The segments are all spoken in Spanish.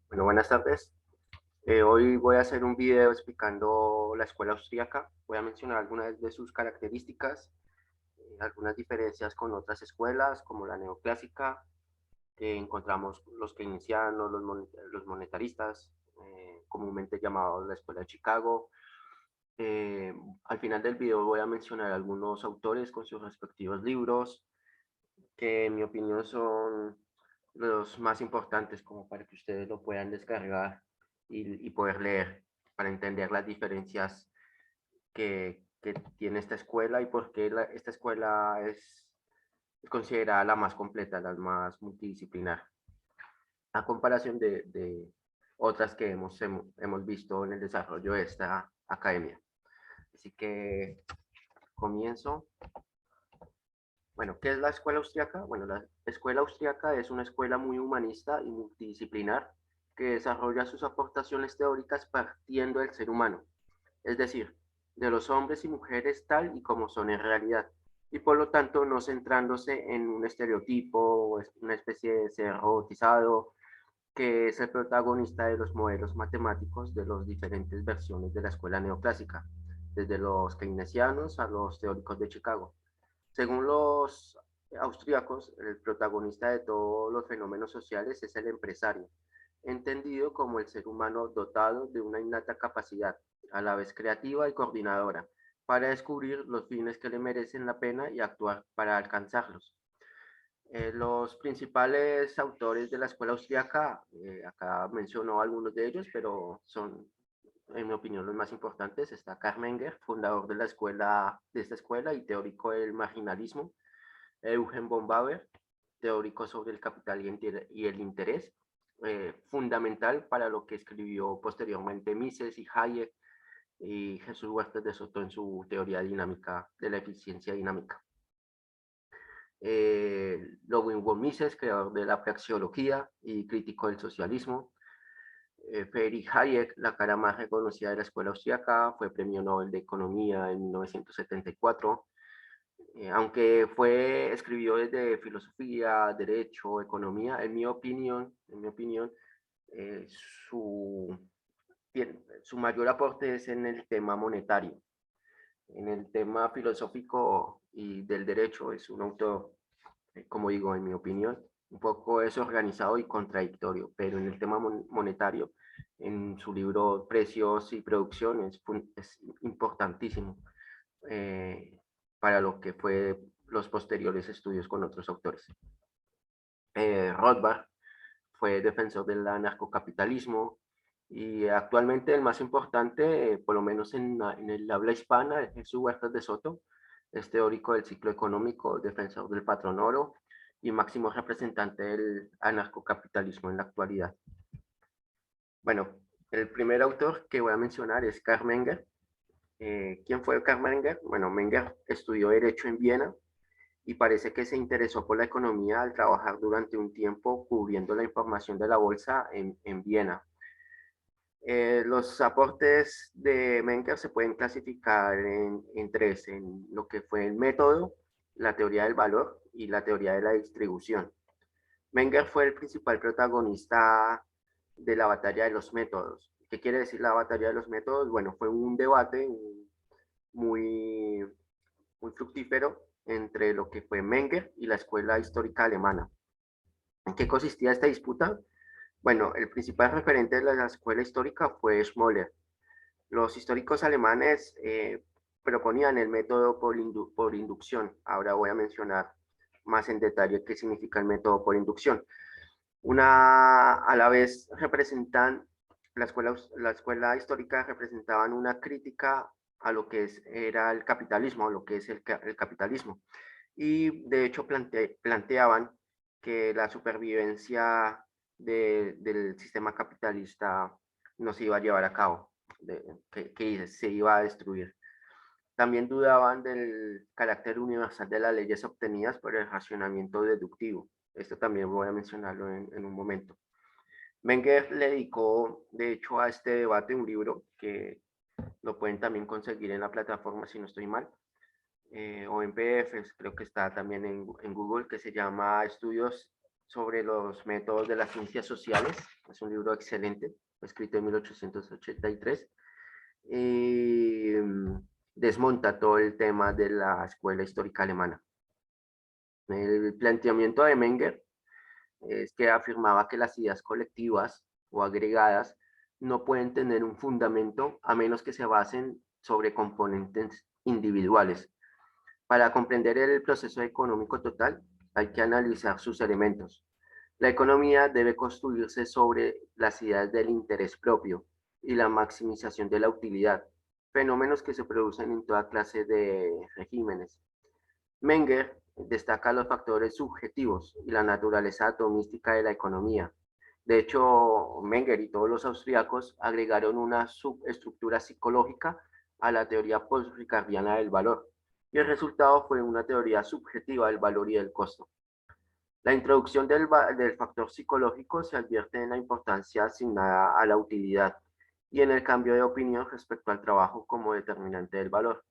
Bueno, buenas tardes. Hoy voy a hacer un video explicando la escuela austríaca. Voy a mencionar algunas de sus características, algunas diferencias con otras escuelas como la neoclásica, que encontramos los keynesianos, los monetaristas, comúnmente llamados la escuela de Chicago. Eh, Al final del video voy a mencionar algunos autores con sus respectivos libros, que en mi opinión son los más importantes como para que ustedes lo puedan descargar y poder leer para entender las diferencias que tiene esta escuela y por qué esta escuela es considerada la más completa, la más multidisciplinar, a comparación de otras que hemos visto en el desarrollo de esta academia. Así que comienzo. Bueno, ¿qué es la escuela austriaca? Bueno, la escuela austriaca es una escuela muy humanista y multidisciplinar que desarrolla sus aportaciones teóricas partiendo del ser humano, es decir, de los hombres y mujeres tal y como son en realidad, y por lo tanto no centrándose en un estereotipo o una especie de ser robotizado que es el protagonista de los modelos matemáticos de las diferentes versiones de la escuela neoclásica, desde los keynesianos a los teóricos de Chicago. Según los austríacos, el protagonista de todos los fenómenos sociales es el empresario, entendido como el ser humano dotado de una innata capacidad, a la vez creativa y coordinadora, para descubrir los fines que le merecen la pena y actuar para alcanzarlos. Los principales autores de la escuela austríaca, acá menciono algunos de ellos, pero son, en mi opinión, los más importantes. Está Karl Menger, fundador de esta escuela y teórico del marginalismo. Eugen von Bauer, teórico sobre el capital y el interés, fundamental para lo que escribió posteriormente Mises y Hayek y Jesús Huertas de Soto en su teoría dinámica de la eficiencia dinámica. Ludwig von Mises, creador de la praxeología y crítico del socialismo. Friedrich Hayek, la cara más reconocida de la escuela austríaca, fue premio Nobel de Economía en 1974. Aunque escribió desde filosofía, derecho, economía, en mi opinión, eh, su, su mayor aporte es en el tema monetario. En el tema filosófico y del derecho es un autor, como digo, en mi opinión, un poco desorganizado y contradictorio, pero en el tema monetario, en su libro Precios y Producción, es importantísimo eh, para lo que fue los posteriores estudios con otros autores. Rothbard fue defensor del anarcocapitalismo y actualmente el más importante, por lo menos en el habla hispana, es Jesús Huertas de Soto, es teórico del ciclo económico, defensor del patrón oro y máximo representante del anarcocapitalismo en la actualidad. Bueno, el primer autor que voy a mencionar es Karl Menger. ¿Quién fue Karl Menger? Bueno, Menger estudió Derecho en Viena y parece que se interesó por la economía al trabajar durante un tiempo cubriendo la información de la bolsa en Viena. Los aportes de Menger se pueden clasificar en tres, en lo que fue el método, la teoría del valor y la teoría de la distribución. Menger fue el principal protagonista de la batalla de los métodos. ¿Qué quiere decir la batalla de los métodos? Bueno, fue un debate muy, muy fructífero entre lo que fue Menger y la escuela histórica alemana. ¿En qué consistía esta disputa? Bueno, el principal referente de la escuela histórica fue Schmoller. Los históricos alemanes proponían el método por inducción. Ahora voy a mencionar más en detalle qué significa el método por inducción. A la vez la escuela histórica representaban una crítica a lo que era el capitalismo, a lo que es el capitalismo. Y de hecho planteaban que la supervivencia del sistema capitalista no se iba a llevar a cabo, que se iba a destruir. También dudaban del carácter universal de las leyes obtenidas por el racionamiento deductivo. Esto también voy a mencionarlo en un momento. Menger le dedicó, de hecho, a este debate un libro que lo pueden también conseguir en la plataforma, si no estoy mal, o en PDFs, creo que está también en Google, que se llama Estudios sobre los métodos de las ciencias sociales. Es un libro excelente, fue escrito en 1883. Y desmonta todo el tema de la escuela histórica alemana. El planteamiento de Menger es que afirmaba que las ideas colectivas o agregadas no pueden tener un fundamento a menos que se basen sobre componentes individuales. Para comprender el proceso económico total, hay que analizar sus elementos. La economía debe construirse sobre las ideas del interés propio y la maximización de la utilidad, fenómenos que se producen en toda clase de regímenes. Menger destaca los factores subjetivos y la naturaleza atomística de la economía. De hecho, Menger y todos los austríacos agregaron una subestructura psicológica a la teoría post-ricardiana del valor, y el resultado fue una teoría subjetiva del valor y del costo. La introducción del factor psicológico se advierte en la importancia asignada a la utilidad y en el cambio de opinión respecto al trabajo como determinante del valor.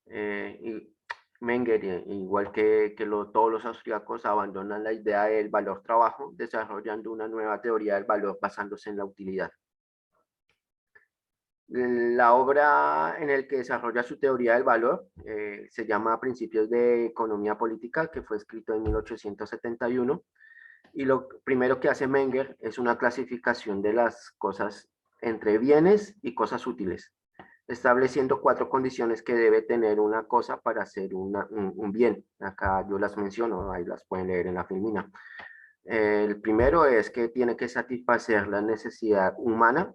Y Menger, igual que todos los austríacos, abandonan la idea del valor trabajo, desarrollando una nueva teoría del valor basándose en la utilidad. La obra en el que desarrolla su teoría del valor se llama Principios de Economía Política, que fue escrito en 1871, y lo primero que hace Menger es una clasificación de las cosas entre bienes y cosas útiles, estableciendo 4 condiciones que debe tener una cosa para ser un bien. Acá yo las menciono, ahí las pueden leer en la filmina. El primero es que tiene que satisfacer la necesidad humana.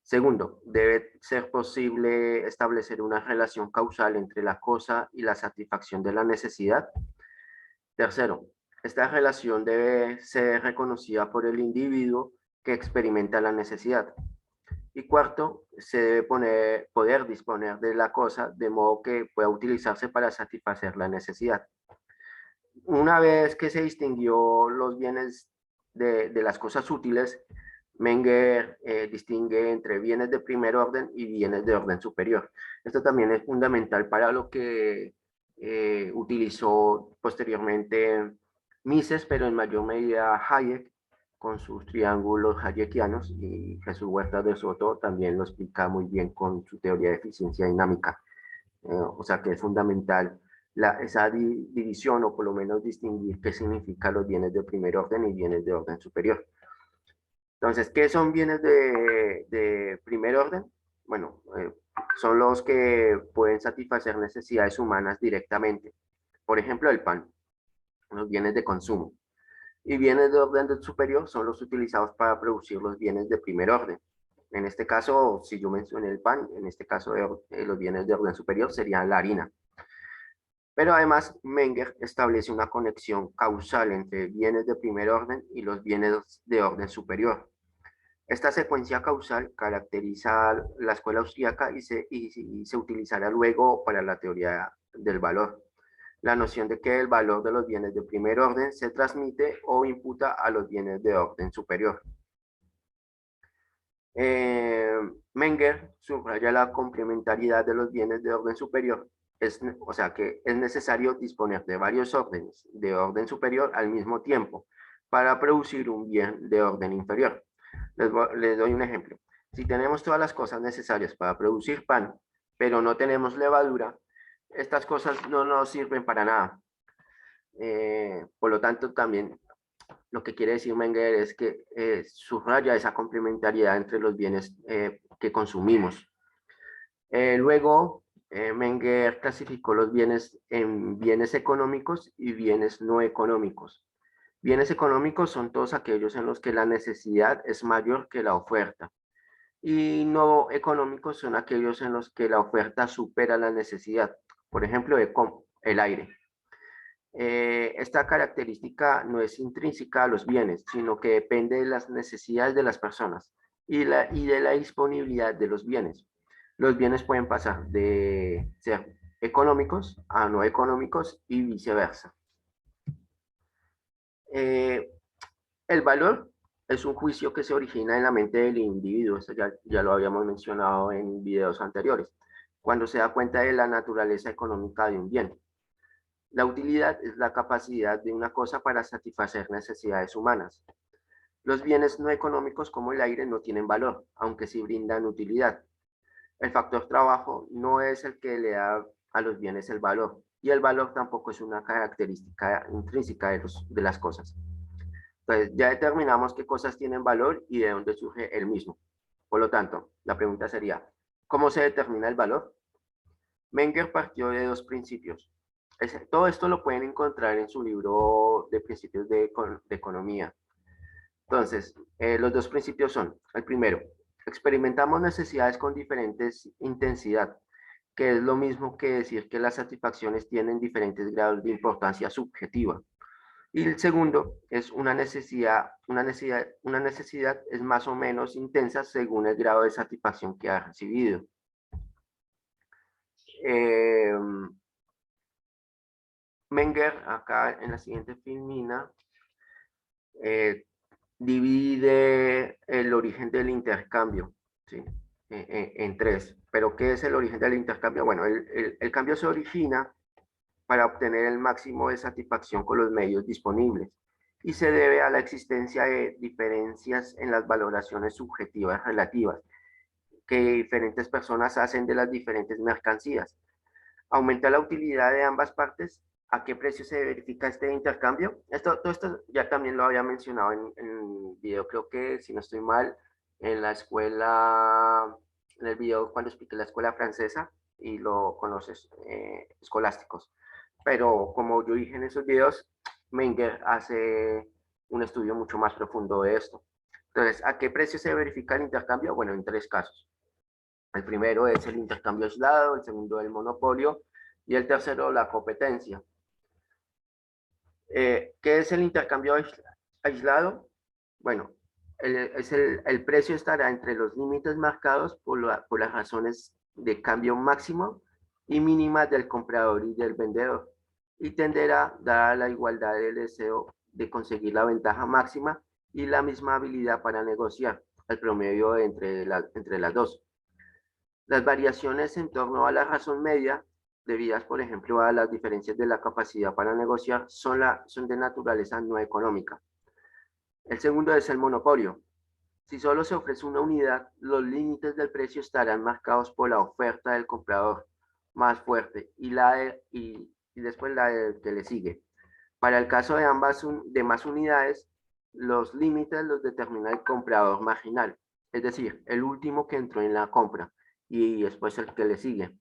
Segundo, debe ser posible establecer una relación causal entre la cosa y la satisfacción de la necesidad. Tercero, esta relación debe ser reconocida por el individuo que experimenta la necesidad. Y cuarto, se debe poder disponer de la cosa de modo que pueda utilizarse para satisfacer la necesidad. Una vez que se distinguió los bienes de las cosas útiles, Menger distingue entre bienes de primer orden y bienes de orden superior. Esto también es fundamental para lo que utilizó posteriormente Mises, pero en mayor medida Hayek, con sus triángulos hayekianos, y Jesús Huerta de Soto también lo explica muy bien con su teoría de eficiencia dinámica. O sea que es fundamental esa división, o por lo menos distinguir qué significa los bienes de primer orden y bienes de orden superior. Entonces, ¿qué son bienes de primer orden? Bueno, son los que pueden satisfacer necesidades humanas directamente. Por ejemplo, el pan, los bienes de consumo. Y bienes de orden superior son los utilizados para producir los bienes de primer orden. En este caso, si yo mencioné el pan, en este caso los bienes de orden superior serían la harina. Pero además, Menger establece una conexión causal entre bienes de primer orden y los bienes de orden superior. Esta secuencia causal caracteriza la escuela austríaca y se utilizará luego para la teoría del valor. La noción de que el valor de los bienes de primer orden se transmite o imputa a los bienes de orden superior. Menger subraya la complementariedad de los bienes de orden superior, o sea que es necesario disponer de varios órdenes de orden superior al mismo tiempo para producir un bien de orden inferior. Les doy un ejemplo. Si tenemos todas las cosas necesarias para producir pan, pero no tenemos levadura, estas cosas no nos sirven para nada. Por lo tanto, también lo que quiere decir Menger es que subraya esa complementariedad entre los bienes que consumimos. Luego, Menger clasificó los bienes en bienes económicos y bienes no económicos. Bienes económicos son todos aquellos en los que la necesidad es mayor que la oferta. Y no económicos son aquellos en los que la oferta supera la necesidad. Por ejemplo, el aire. Esta característica no es intrínseca a los bienes, sino que depende de las necesidades de las personas y de la disponibilidad de los bienes. Los bienes pueden pasar de ser económicos a no económicos y viceversa. El valor es un juicio que se origina en la mente del individuo, esto ya lo habíamos mencionado en videos anteriores, cuando se da cuenta de la naturaleza económica de un bien. La utilidad es la capacidad de una cosa para satisfacer necesidades humanas. Los bienes no económicos como el aire no tienen valor, aunque sí brindan utilidad. El factor trabajo no es el que le da a los bienes el valor, y el valor tampoco es una característica intrínseca de las cosas. Entonces, ya determinamos qué cosas tienen valor y de dónde surge el mismo. Por lo tanto, la pregunta sería, ¿cómo se determina el valor? Menger partió de dos principios. Todo esto lo pueden encontrar en su libro de principios de economía. Entonces, los dos principios son, el primero, experimentamos necesidades con diferentes intensidad, que es lo mismo que decir que las satisfacciones tienen diferentes grados de importancia subjetiva. Y el segundo es una necesidad es más o menos intensa según el grado de satisfacción que ha recibido. Eh, Menger, acá en la siguiente filmina, eh, divide el origen del intercambio, ¿sí? En tres. ¿Pero qué es el origen del intercambio? Bueno, el cambio se origina para obtener el máximo de satisfacción con los medios disponibles y se debe a la existencia de diferencias en las valoraciones subjetivas relativas que diferentes personas hacen de las diferentes mercancías. Aumenta la utilidad de ambas partes. ¿A qué precio se verifica este intercambio? Todo esto ya también lo había mencionado en el video, creo que si no estoy mal, en la escuela, en el video cuando expliqué la escuela francesa y lo con los escolásticos. Pero como yo dije en esos videos, Menger hace un estudio mucho más profundo de esto. Entonces, ¿a qué precio se verifica el intercambio? Bueno, en tres casos. El primero es el intercambio aislado, el segundo el monopolio y el tercero la competencia. ¿Qué es el intercambio aislado? Bueno, el precio estará entre los límites marcados por las razones de cambio máximo y mínima del comprador y del vendedor, y tenderá, dada la igualdad del deseo de conseguir la ventaja máxima y la misma habilidad para negociar, el promedio entre las dos. Las variaciones en torno a la razón media, debidas, por ejemplo, a las diferencias de la capacidad para negociar, son de naturaleza no económica. El segundo es el monopolio. Si solo se ofrece una unidad, los límites del precio estarán marcados por la oferta del comprador más fuerte y después la del que le sigue. Para el caso de más unidades, los límites los determina el comprador marginal, es decir, el último que entró en la compra y después el que le sigue.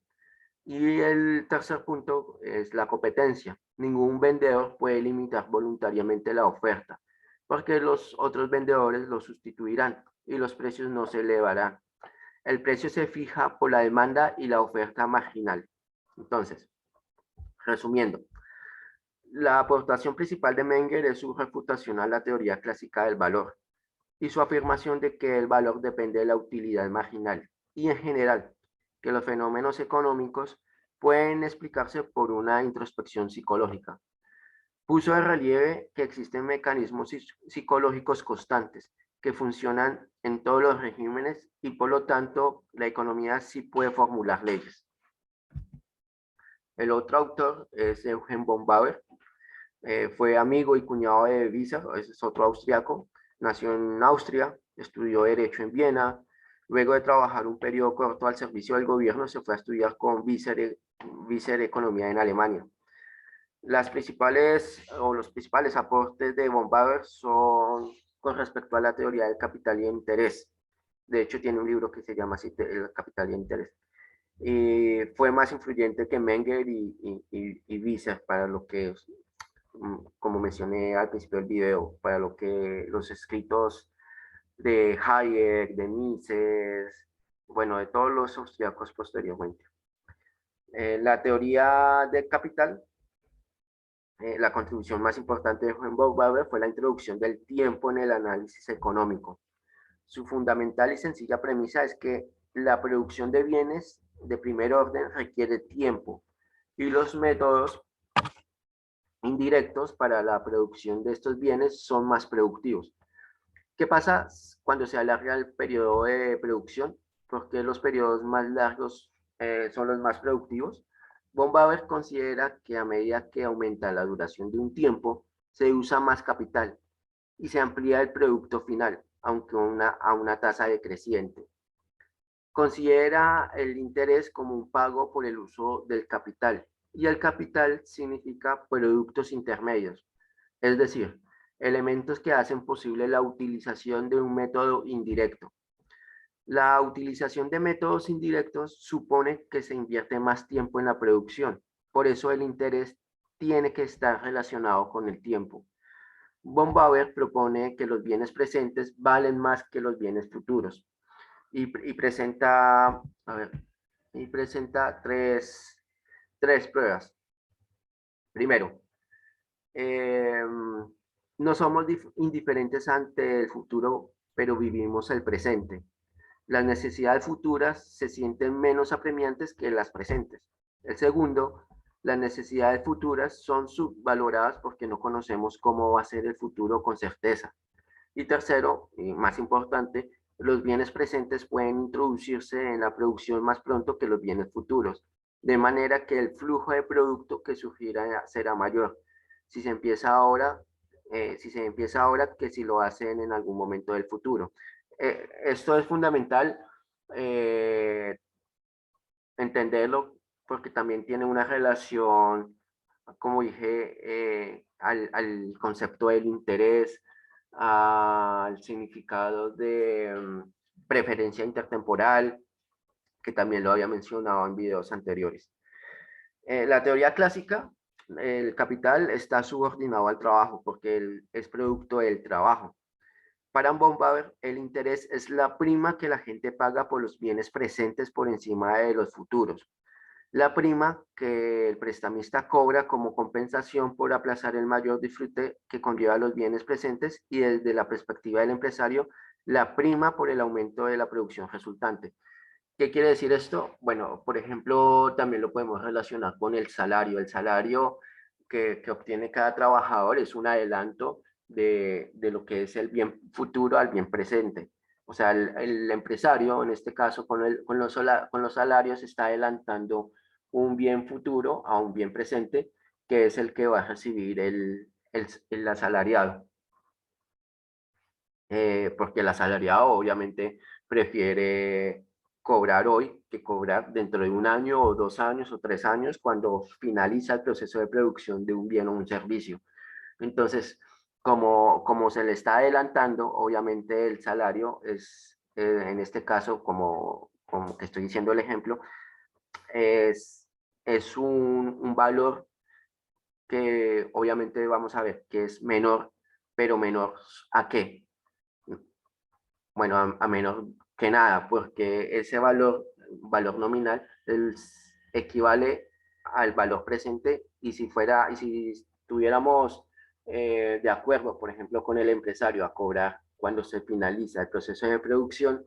Y el tercer punto es la competencia. Ningún vendedor puede limitar voluntariamente la oferta, porque los otros vendedores lo sustituirán y los precios no se elevarán. El precio se fija por la demanda y la oferta marginal. Entonces, resumiendo, la aportación principal de Menger es su refutación a la teoría clásica del valor y su afirmación de que el valor depende de la utilidad marginal y en general que los fenómenos económicos pueden explicarse por una introspección psicológica. Puso de relieve que existen mecanismos psicológicos constantes que funcionan en todos los regímenes y por lo tanto la economía sí puede formular leyes. El otro autor es Eugen von Bauer. Fue amigo y cuñado de Wieser, ese es otro austriaco. Nació en Austria, estudió Derecho en Viena. Luego de trabajar un periodo corto al servicio del gobierno, se fue a estudiar con Wieser Economía en Alemania. Los principales aportes de von Bauer son con respecto a la teoría del capital y el interés. De hecho, tiene un libro que se llama así, El capital y el interés. Y fue más influyente que Menger y Wieser para lo que, como mencioné al principio del video, para lo que los escritos de Hayek, de Mises, bueno, de todos los austriacos posteriormente. La teoría del capital, la contribución más importante de Juan Bauer fue la introducción del tiempo en el análisis económico. Su fundamental y sencilla premisa es que la producción de bienes de primer orden requiere tiempo y los métodos indirectos para la producción de estos bienes son más productivos. ¿Qué pasa cuando se alarga el periodo de producción? Porque los periodos más largos son los más productivos. Von Baber considera que a medida que aumenta la duración de un tiempo, se usa más capital y se amplía el producto final, aunque a una tasa decreciente. Considera el interés como un pago por el uso del capital, y el capital significa productos intermedios, es decir, elementos que hacen posible la utilización de un método indirecto. La utilización de métodos indirectos supone que se invierte más tiempo en la producción, por eso el interés tiene que estar relacionado con el tiempo. Von Bauer propone que los bienes presentes valen más que los bienes futuros y presenta, y presenta tres pruebas. Primero, no somos indiferentes ante el futuro, pero vivimos el presente. Las necesidades futuras se sienten menos apremiantes que las presentes. El segundo, las necesidades futuras son subvaloradas porque no conocemos cómo va a ser el futuro con certeza. Y tercero, y más importante, los bienes presentes pueden introducirse en la producción más pronto que los bienes futuros, de manera que el flujo de producto que surgirá será mayor si se empieza ahora, que si lo hacen en algún momento del futuro. Esto es fundamental eh, entenderlo porque también tiene una relación, como dije, al concepto del interés, al significado de preferencia intertemporal, que también lo había mencionado en videos anteriores. La teoría clásica, el capital está subordinado al trabajo porque él es producto del trabajo. Para Von Bauer, el interés es la prima que la gente paga por los bienes presentes por encima de los futuros. La prima que el prestamista cobra como compensación por aplazar el mayor disfrute que conlleva los bienes presentes, y desde la perspectiva del empresario, la prima por el aumento de la producción resultante. ¿Qué quiere decir esto? Bueno, por ejemplo, también lo podemos relacionar con el salario. El salario que obtiene cada trabajador es un adelanto de lo que es el bien futuro al bien presente. O sea, el empresario, en este caso, con los salarios, está adelantando un bien futuro a un bien presente, que es el que va a recibir el asalariado. Porque el asalariado obviamente prefiere cobrar hoy que cobrar dentro de un año o 2 años o 3 años cuando finaliza el proceso de producción de un bien o un servicio. Entonces, como se le está adelantando, obviamente el salario es, en este caso, como que estoy diciendo el ejemplo, es, es un valor que obviamente vamos a ver que es menor, pero menor ¿a qué? Bueno, a menos que nada, porque ese valor nominal equivale al valor presente, y si estuviéramos de acuerdo, por ejemplo, con el empresario a cobrar cuando se finaliza el proceso de producción,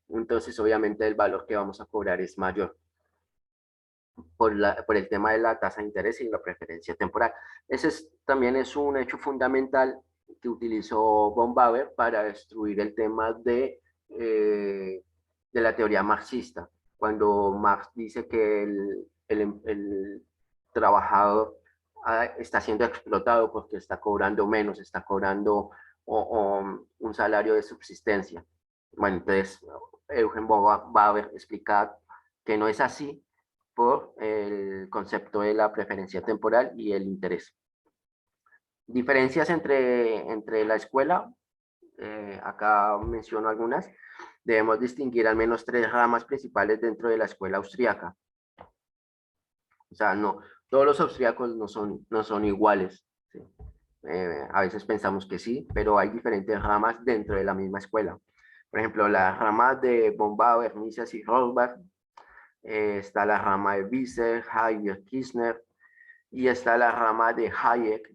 entonces obviamente el valor que vamos a cobrar es mayor por el tema de la tasa de interés y la preferencia temporal. También es un hecho fundamental que utilizó von Bauer para destruir el tema de la teoría marxista, cuando Marx dice que el trabajador está siendo explotado porque está cobrando menos, está cobrando un salario de subsistencia. Bueno, entonces Eugen Bauer explica que no es así por el concepto de la preferencia temporal y el interés. Diferencias entre la escuela, acá menciono algunas. Debemos distinguir al menos tres ramas principales dentro de la escuela austríaca. O sea, no, todos los austríacos no son iguales, ¿sí? A veces pensamos que sí, pero hay diferentes ramas dentro de la misma escuela. Por ejemplo, la rama de von Bauer, Mises y Rothbard, está la rama de Visser, Hayek, Kirchner, y está la rama de Hayek,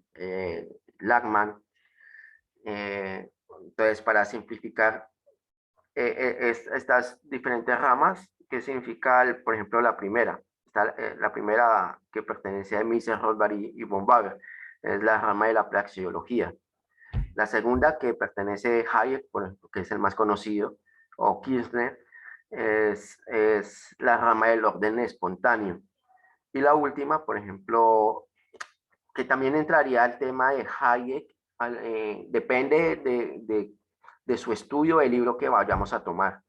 Lachmann. Entonces, para simplificar estas diferentes ramas, ¿qué significa, por ejemplo, la primera? Está, la primera que pertenece a Mises, Rothbard y von Bauer, es la rama de la praxeología. La segunda, que pertenece a Hayek, por ejemplo, que es el más conocido, o Kirchner, es la rama del orden espontáneo. Y la última, por ejemplo, que también entraría al tema de Hayek, depende de su estudio, del libro que vayamos a tomar,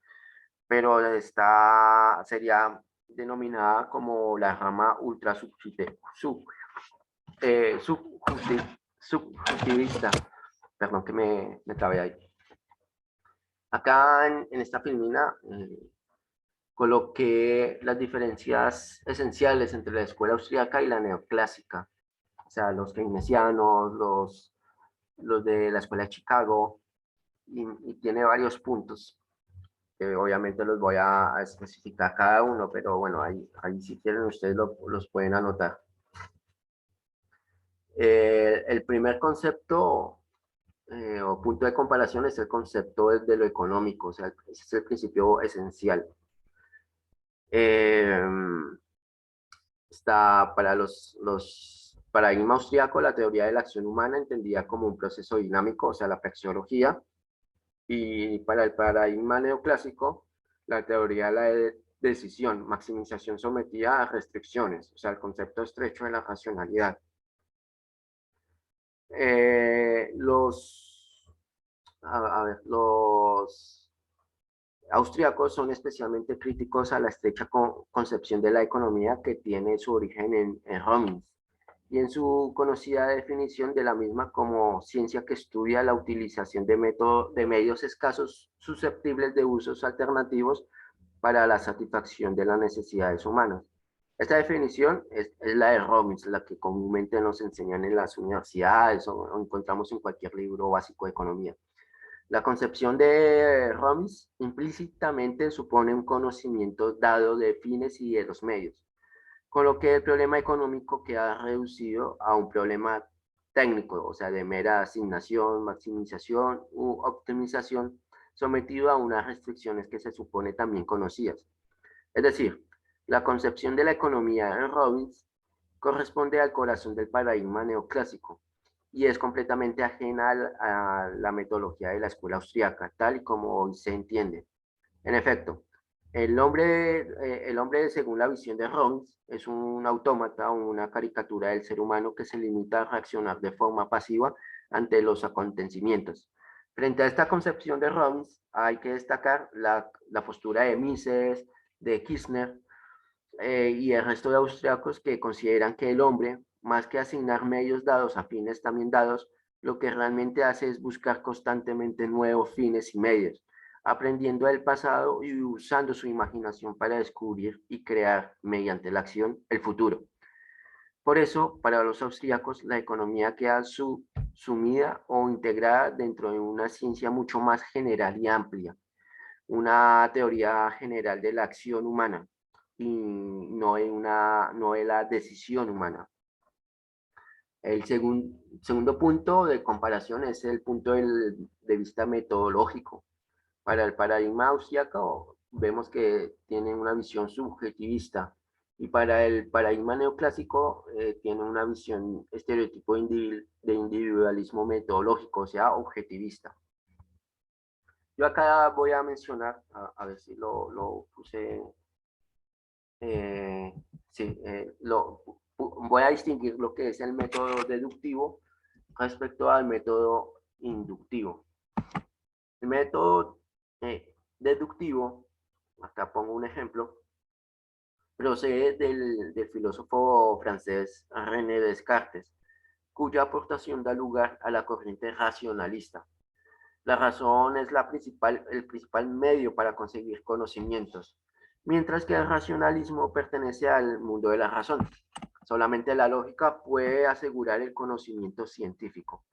pero esta sería denominada como la rama ultra subjetivista. Perdón que me trabé ahí. Acá en esta filmina coloqué las diferencias esenciales entre la escuela austríaca y la neoclásica. O sea, los keynesianos, los de la escuela de Chicago, y tiene varios puntos que obviamente los voy a especificar cada uno, pero bueno, ahí si quieren ustedes los pueden anotar. El primer concepto o punto de comparación es el concepto de lo económico, o sea, ese es el principio esencial. Eh, Está para los paradigma austriaco, la teoría de la acción humana entendida como un proceso dinámico, o sea, la praxeología, y para el paradigma neoclásico, la teoría de la decisión, maximización sometida a restricciones, o sea, el concepto estrecho de la racionalidad. Los austríacos son especialmente críticos a la estrecha concepción de la economía que tiene su origen en Robbins y en su conocida definición de la misma como ciencia que estudia la utilización de medios escasos susceptibles de usos alternativos para la satisfacción de las necesidades humanas. Esta definición es la de Robbins, la que comúnmente nos enseñan en las universidades o encontramos en cualquier libro básico de economía. La concepción de Robbins implícitamente supone un conocimiento dado de fines y de los medios, con lo que el problema económico queda reducido a un problema técnico, o sea, de mera asignación, maximización u optimización, sometido a unas restricciones que se supone también conocidas. Es decir, la concepción de la economía en Robbins corresponde al corazón del paradigma neoclásico y es completamente ajena a la metodología de la escuela austriaca, tal y como hoy se entiende. En efecto, el hombre, según la visión de Robbins, es un autómata o una caricatura del ser humano que se limita a reaccionar de forma pasiva ante los acontecimientos. Frente a esta concepción de Robbins, hay que destacar la postura de Mises, de Kirchner y el resto de austriacos que consideran que el hombre, más que asignar medios dados a fines también dados, lo que realmente hace es buscar constantemente nuevos fines y medios, aprendiendo del pasado y usando su imaginación para descubrir y crear mediante la acción el futuro. Por eso, para los austríacos, la economía queda sumida o integrada dentro de una ciencia mucho más general y amplia, una teoría general de la acción humana y no de la decisión humana. El segundo punto de comparación es el punto de vista metodológico. Para el paradigma austriaco vemos que tiene una visión subjetivista y para el paradigma neoclásico tiene una visión estereotipo de individualismo metodológico, o sea, objetivista. Yo acá voy a mencionar, a ver si lo puse, sí, voy a distinguir lo que es el método deductivo respecto al método inductivo. El método deductivo, acá pongo un ejemplo, procede del filósofo francés René Descartes, cuya aportación da lugar a la corriente racionalista. La razón es el principal medio para conseguir conocimientos, mientras que el racionalismo pertenece al mundo de la razón. Solamente la lógica puede asegurar el conocimiento científico.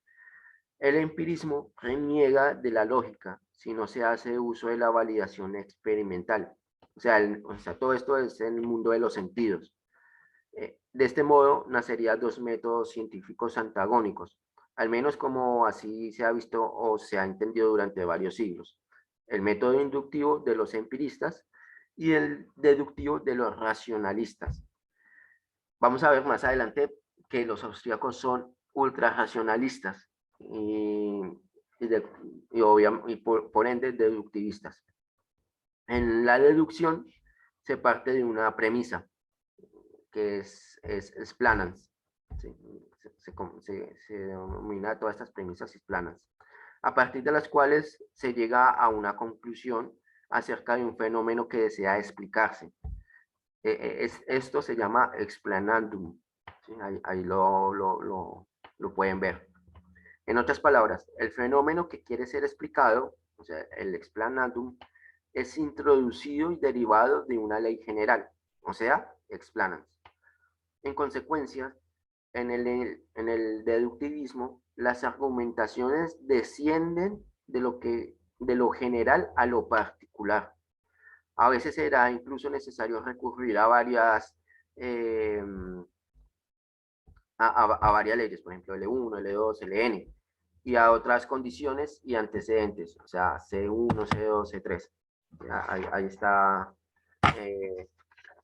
El empirismo reniega de la lógica si no se hace uso de la validación experimental. O sea, todo esto es en el mundo de los sentidos. De este modo, nacerían dos métodos científicos antagónicos, al menos como así se ha visto o se ha entendido durante varios siglos. El método inductivo de los empiristas y el deductivo de los racionalistas. Vamos a ver más adelante que los austríacos son ultra racionalistas y por ende deductivistas. En la deducción se parte de una premisa, que es explanans. ¿Sí? Se denomina todas estas premisas explanans, a partir de las cuales se llega a una conclusión acerca de un fenómeno que desea explicarse. Esto se llama explanandum. ¿Sí? Ahí lo pueden ver. En otras palabras, el fenómeno que quiere ser explicado, o sea, el explanandum, es introducido y derivado de una ley general, o sea, explanans. En consecuencia, en el deductivismo, las argumentaciones descienden de lo general a lo particular. A veces será incluso necesario recurrir a eh, a varias leyes, por ejemplo, L1, L2, Ln, y a otras condiciones y antecedentes, o sea, C1, C2, C3. Ahí está eh,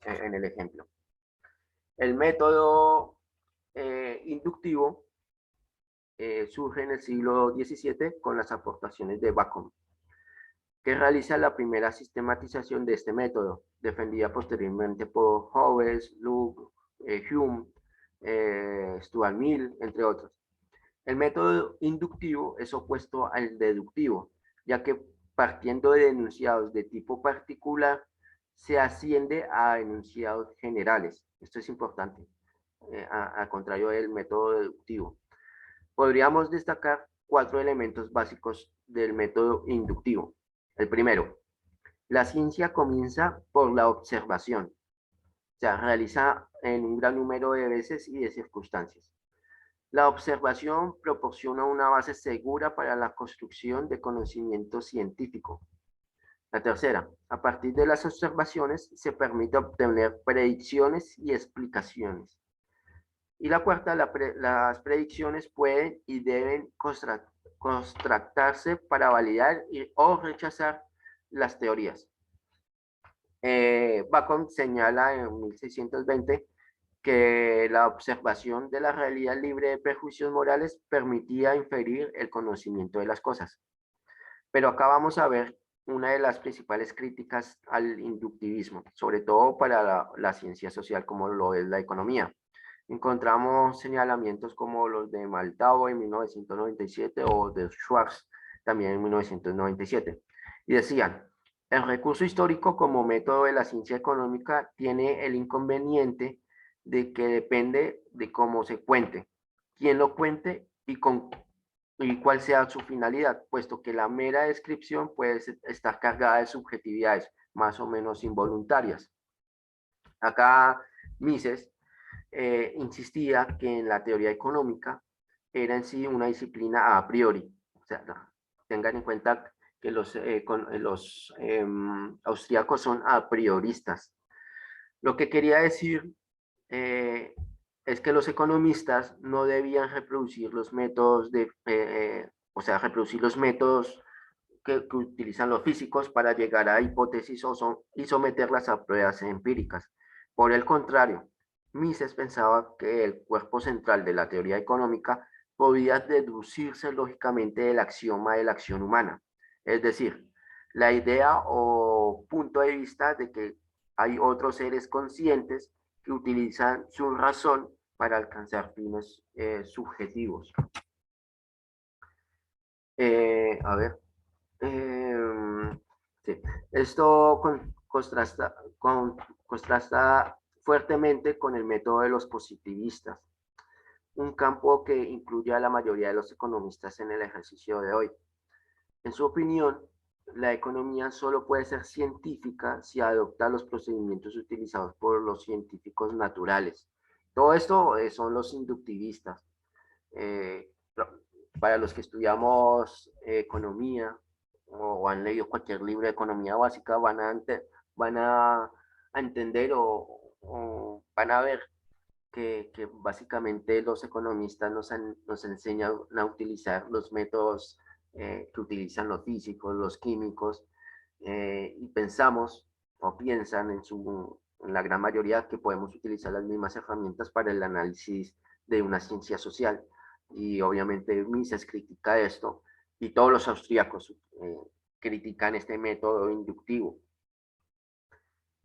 en el ejemplo. El método inductivo surge en el siglo XVII con las aportaciones de Bacon, que realiza la primera sistematización de este método, defendida posteriormente por Hobbes, Locke, Hume, Stuart Mill, entre otros. El método inductivo es opuesto al deductivo, ya que partiendo de enunciados de tipo particular, se asciende a enunciados generales. Esto es importante, al contrario del método deductivo. Podríamos destacar 4 elementos básicos del método inductivo. El primero, la ciencia comienza por la observación, o sea, realiza en un gran número de veces y de circunstancias. La observación proporciona una base segura para la construcción de conocimiento científico. La tercera, a partir de las observaciones se permite obtener predicciones y explicaciones. Y la cuarta, las predicciones pueden y deben contrastarse para validar o rechazar las teorías. Bacon señala en 1620 que la observación de la realidad libre de prejuicios morales permitía inferir el conocimiento de las cosas. Pero acá vamos a ver una de las principales críticas al inductivismo, sobre todo para la ciencia social como lo es la economía. Encontramos señalamientos como los de Malthau en 1997 o de Schwartz también en 1997. Y decían, el recurso histórico como método de la ciencia económica tiene el inconveniente de que depende de cómo se cuente, quién lo cuente y cuál sea su finalidad, puesto que la mera descripción puede estar cargada de subjetividades más o menos involuntarias. Acá Mises insistía que en la teoría económica era en sí una disciplina a priori. O sea, tengan en cuenta que los austríacos son a prioristas. Lo que quería decir es que los economistas no debían reproducir los métodos o sea, reproducir los métodos que utilizan los físicos para llegar a hipótesis y someterlas a pruebas empíricas. Por el contrario, Mises pensaba que el cuerpo central de la teoría económica podía deducirse lógicamente del axioma de la acción humana, es decir, la idea o punto de vista de que hay otros seres conscientes que utilizan su razón para alcanzar fines subjetivos. A ver, sí. Esto contrasta fuertemente con el método de los positivistas, un campo que incluye a la mayoría de los economistas en el ejercicio de hoy. En su opinión, la economía solo puede ser científica si adopta los procedimientos utilizados por los científicos naturales. Todo esto son los inductivistas. Eh, para los que estudiamos economía o han leído cualquier libro de economía básica, van a entender o van a ver que básicamente los economistas nos enseñan a utilizar los métodos que utilizan los físicos, los químicos, y pensamos o piensan en la gran mayoría que podemos utilizar las mismas herramientas para el análisis de una ciencia social. Y obviamente Mises critica esto y todos los austríacos critican este método inductivo.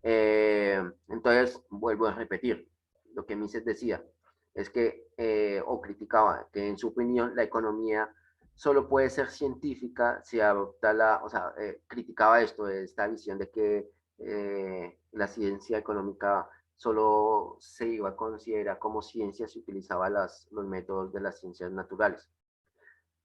Entonces, vuelvo a repetir, lo que Mises decía, es que, o criticaba, que en su opinión la economía solo puede ser científica si adopta o sea, criticaba esta visión de que la ciencia económica solo se iba a considerar como ciencia si utilizaba los métodos de las ciencias naturales.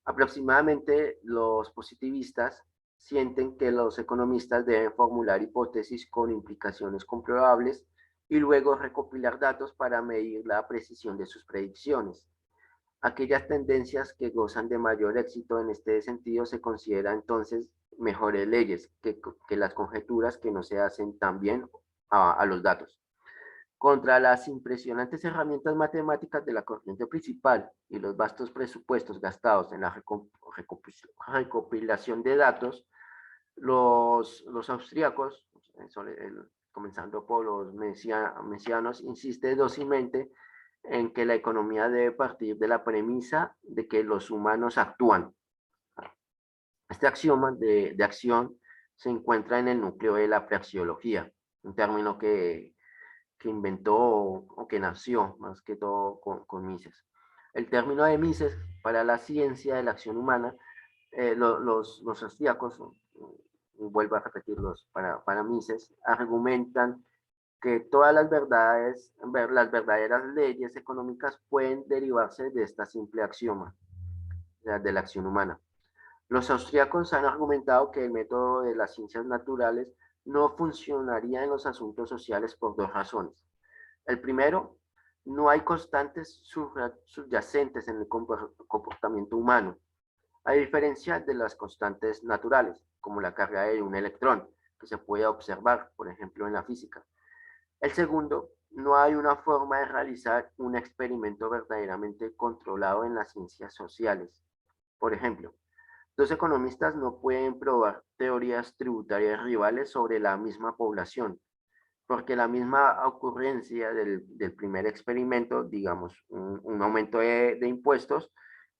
Aproximadamente los positivistas sienten que los economistas deben formular hipótesis con implicaciones comprobables y luego recopilar datos para medir la precisión de sus predicciones. Aquellas tendencias que gozan de mayor éxito en este sentido se consideran entonces mejores leyes que las conjeturas que no se hacen tan bien a los datos. Contra las impresionantes herramientas matemáticas de la corriente principal y los vastos presupuestos gastados en la recopilación de datos, los austríacos, comenzando por los mesianos, insiste dócilmente en que la economía debe partir de la premisa de que los humanos actúan. Este axioma de acción se encuentra en el núcleo de la praxeología, un término que inventó o que nació más que todo con Mises. El término de Mises para la ciencia de la acción humana, los austríacos, vuelvo a repetirlos, para Mises, argumentan que todas las verdaderas leyes económicas pueden derivarse de esta simple axioma, de la acción humana. Los austríacos han argumentado que el método de las ciencias naturales no funcionaría en los asuntos sociales por dos razones. El primero, no hay constantes subyacentes en el comportamiento humano, a diferencia de las constantes naturales, como la carga de un electrón, que se puede observar, por ejemplo, en la física. El segundo, no hay una forma de realizar un experimento verdaderamente controlado en las ciencias sociales. Por ejemplo, dos economistas no pueden probar teorías tributarias rivales sobre la misma población, porque la misma ocurrencia del primer experimento, digamos, un aumento de impuestos,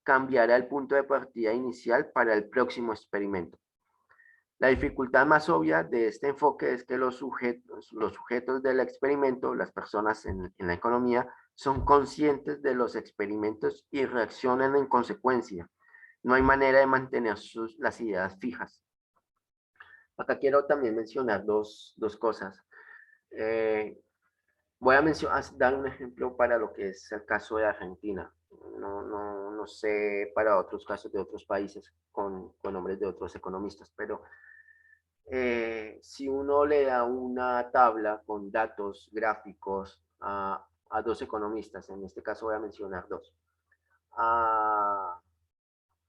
cambiará el punto de partida inicial para el próximo experimento. La dificultad más obvia de este enfoque es que los sujetos del experimento, las personas en la economía, son conscientes de los experimentos y reaccionan en consecuencia. No hay manera de mantener las ideas fijas. Acá quiero también mencionar dos cosas. Voy a dar un ejemplo para lo que es el caso de Argentina. No sé para otros casos de otros países con nombres de otros economistas, pero si uno le da una tabla con datos gráficos a dos economistas, en este caso voy a mencionar dos, a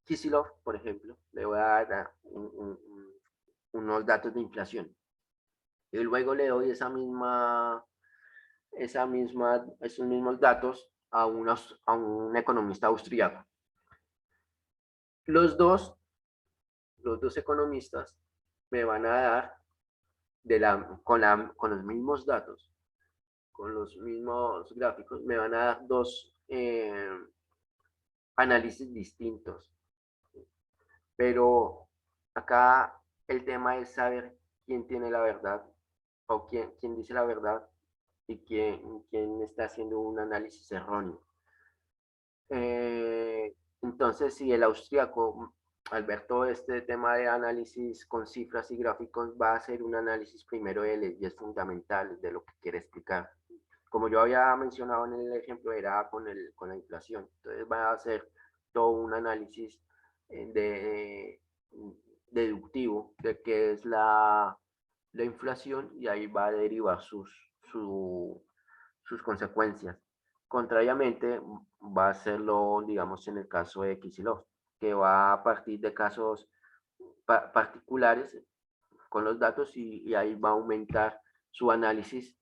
Kisilov, por ejemplo, le voy a dar unos datos de inflación y luego le doy esos mismos datos a un economista austríaco. Los dos economistas me van a dar con los mismos datos, con los mismos gráficos, me van a dar dos análisis distintos. Pero acá el tema es saber quién tiene la verdad o quién dice la verdad y quién está haciendo un análisis erróneo. Entonces, si el austríaco, al ver todo este tema de análisis con cifras y gráficos, va a hacer un análisis primero de leyes fundamentales de lo que quiere explicar. Como yo había mencionado en el ejemplo, era con la inflación. Entonces va a hacer todo un análisis deductivo de qué es la inflación y ahí va a derivar sus consecuencias. Contrariamente, va a hacerlo, digamos, en el caso de Kicillof, que va a partir de casos particulares con los datos y ahí va a aumentar su análisis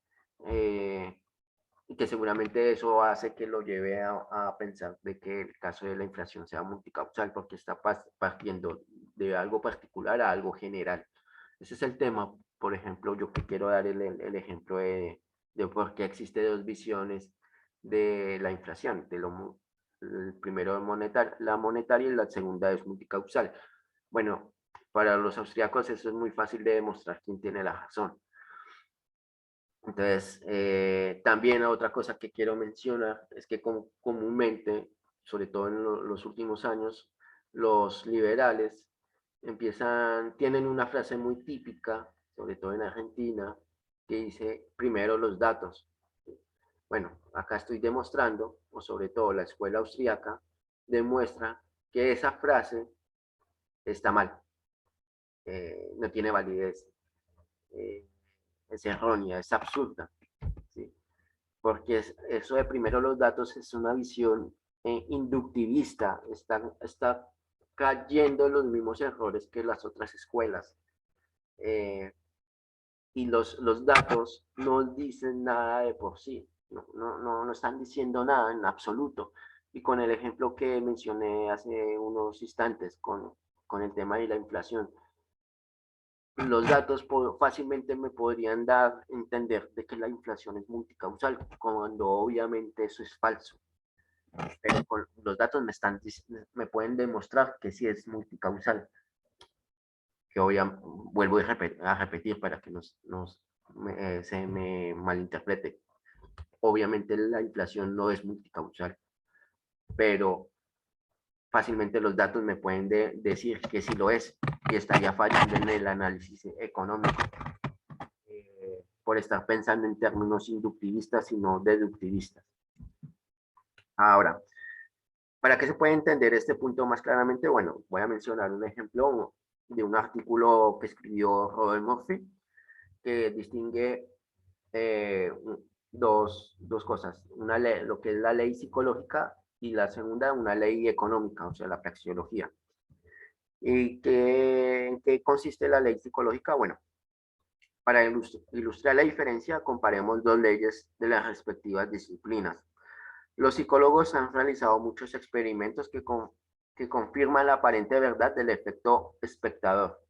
y que seguramente eso hace que lo lleve a pensar de que el caso de la inflación sea multicausal porque está partiendo de algo particular a algo general. Ese es el tema, por ejemplo, yo quiero dar el ejemplo de por qué existe dos visiones de la inflación, el primero la monetaria y la segunda es multicausal. Bueno, para los austríacos eso es muy fácil de demostrar quién tiene la razón. Entonces, también otra cosa que quiero mencionar es que comúnmente, sobre todo en los últimos años, los liberales tienen una frase muy típica, sobre todo en Argentina, que dice primero los datos. Bueno, acá estoy demostrando, o sobre todo la escuela austríaca, demuestra que esa frase está mal, no tiene validez, eh, es errónea, es absurda, ¿sí? Porque eso de primero los datos es una visión inductivista, está cayendo en los mismos errores que las otras escuelas. Eh, y los datos no dicen nada de por sí, no están diciendo nada en absoluto. Y con el ejemplo que mencioné hace unos instantes con el tema de la inflación, los datos fácilmente me podrían dar a entender de que la inflación es multicausal, cuando obviamente eso es falso. Pero con los datos me pueden demostrar que sí es multicausal, que vuelvo a repetir para que se me malinterprete. Obviamente la inflación no es multicausal, pero fácilmente los datos me pueden decir que sí lo es y estaría fallando en el análisis económico por estar pensando en términos inductivistas y no deductivistas. Ahora, ¿para qué se puede entender este punto más claramente? Bueno, voy a mencionar un ejemplo de un artículo que escribió Robert Murphy, que distingue eh, dos cosas, una ley, lo que es la ley psicológica y la segunda, una ley económica, o sea, la praxeología. ¿En qué consiste la ley psicológica? Bueno, para ilustrar la diferencia, comparemos dos leyes de las respectivas disciplinas. Los psicólogos han realizado muchos experimentos que confirman la aparente verdad del efecto espectador,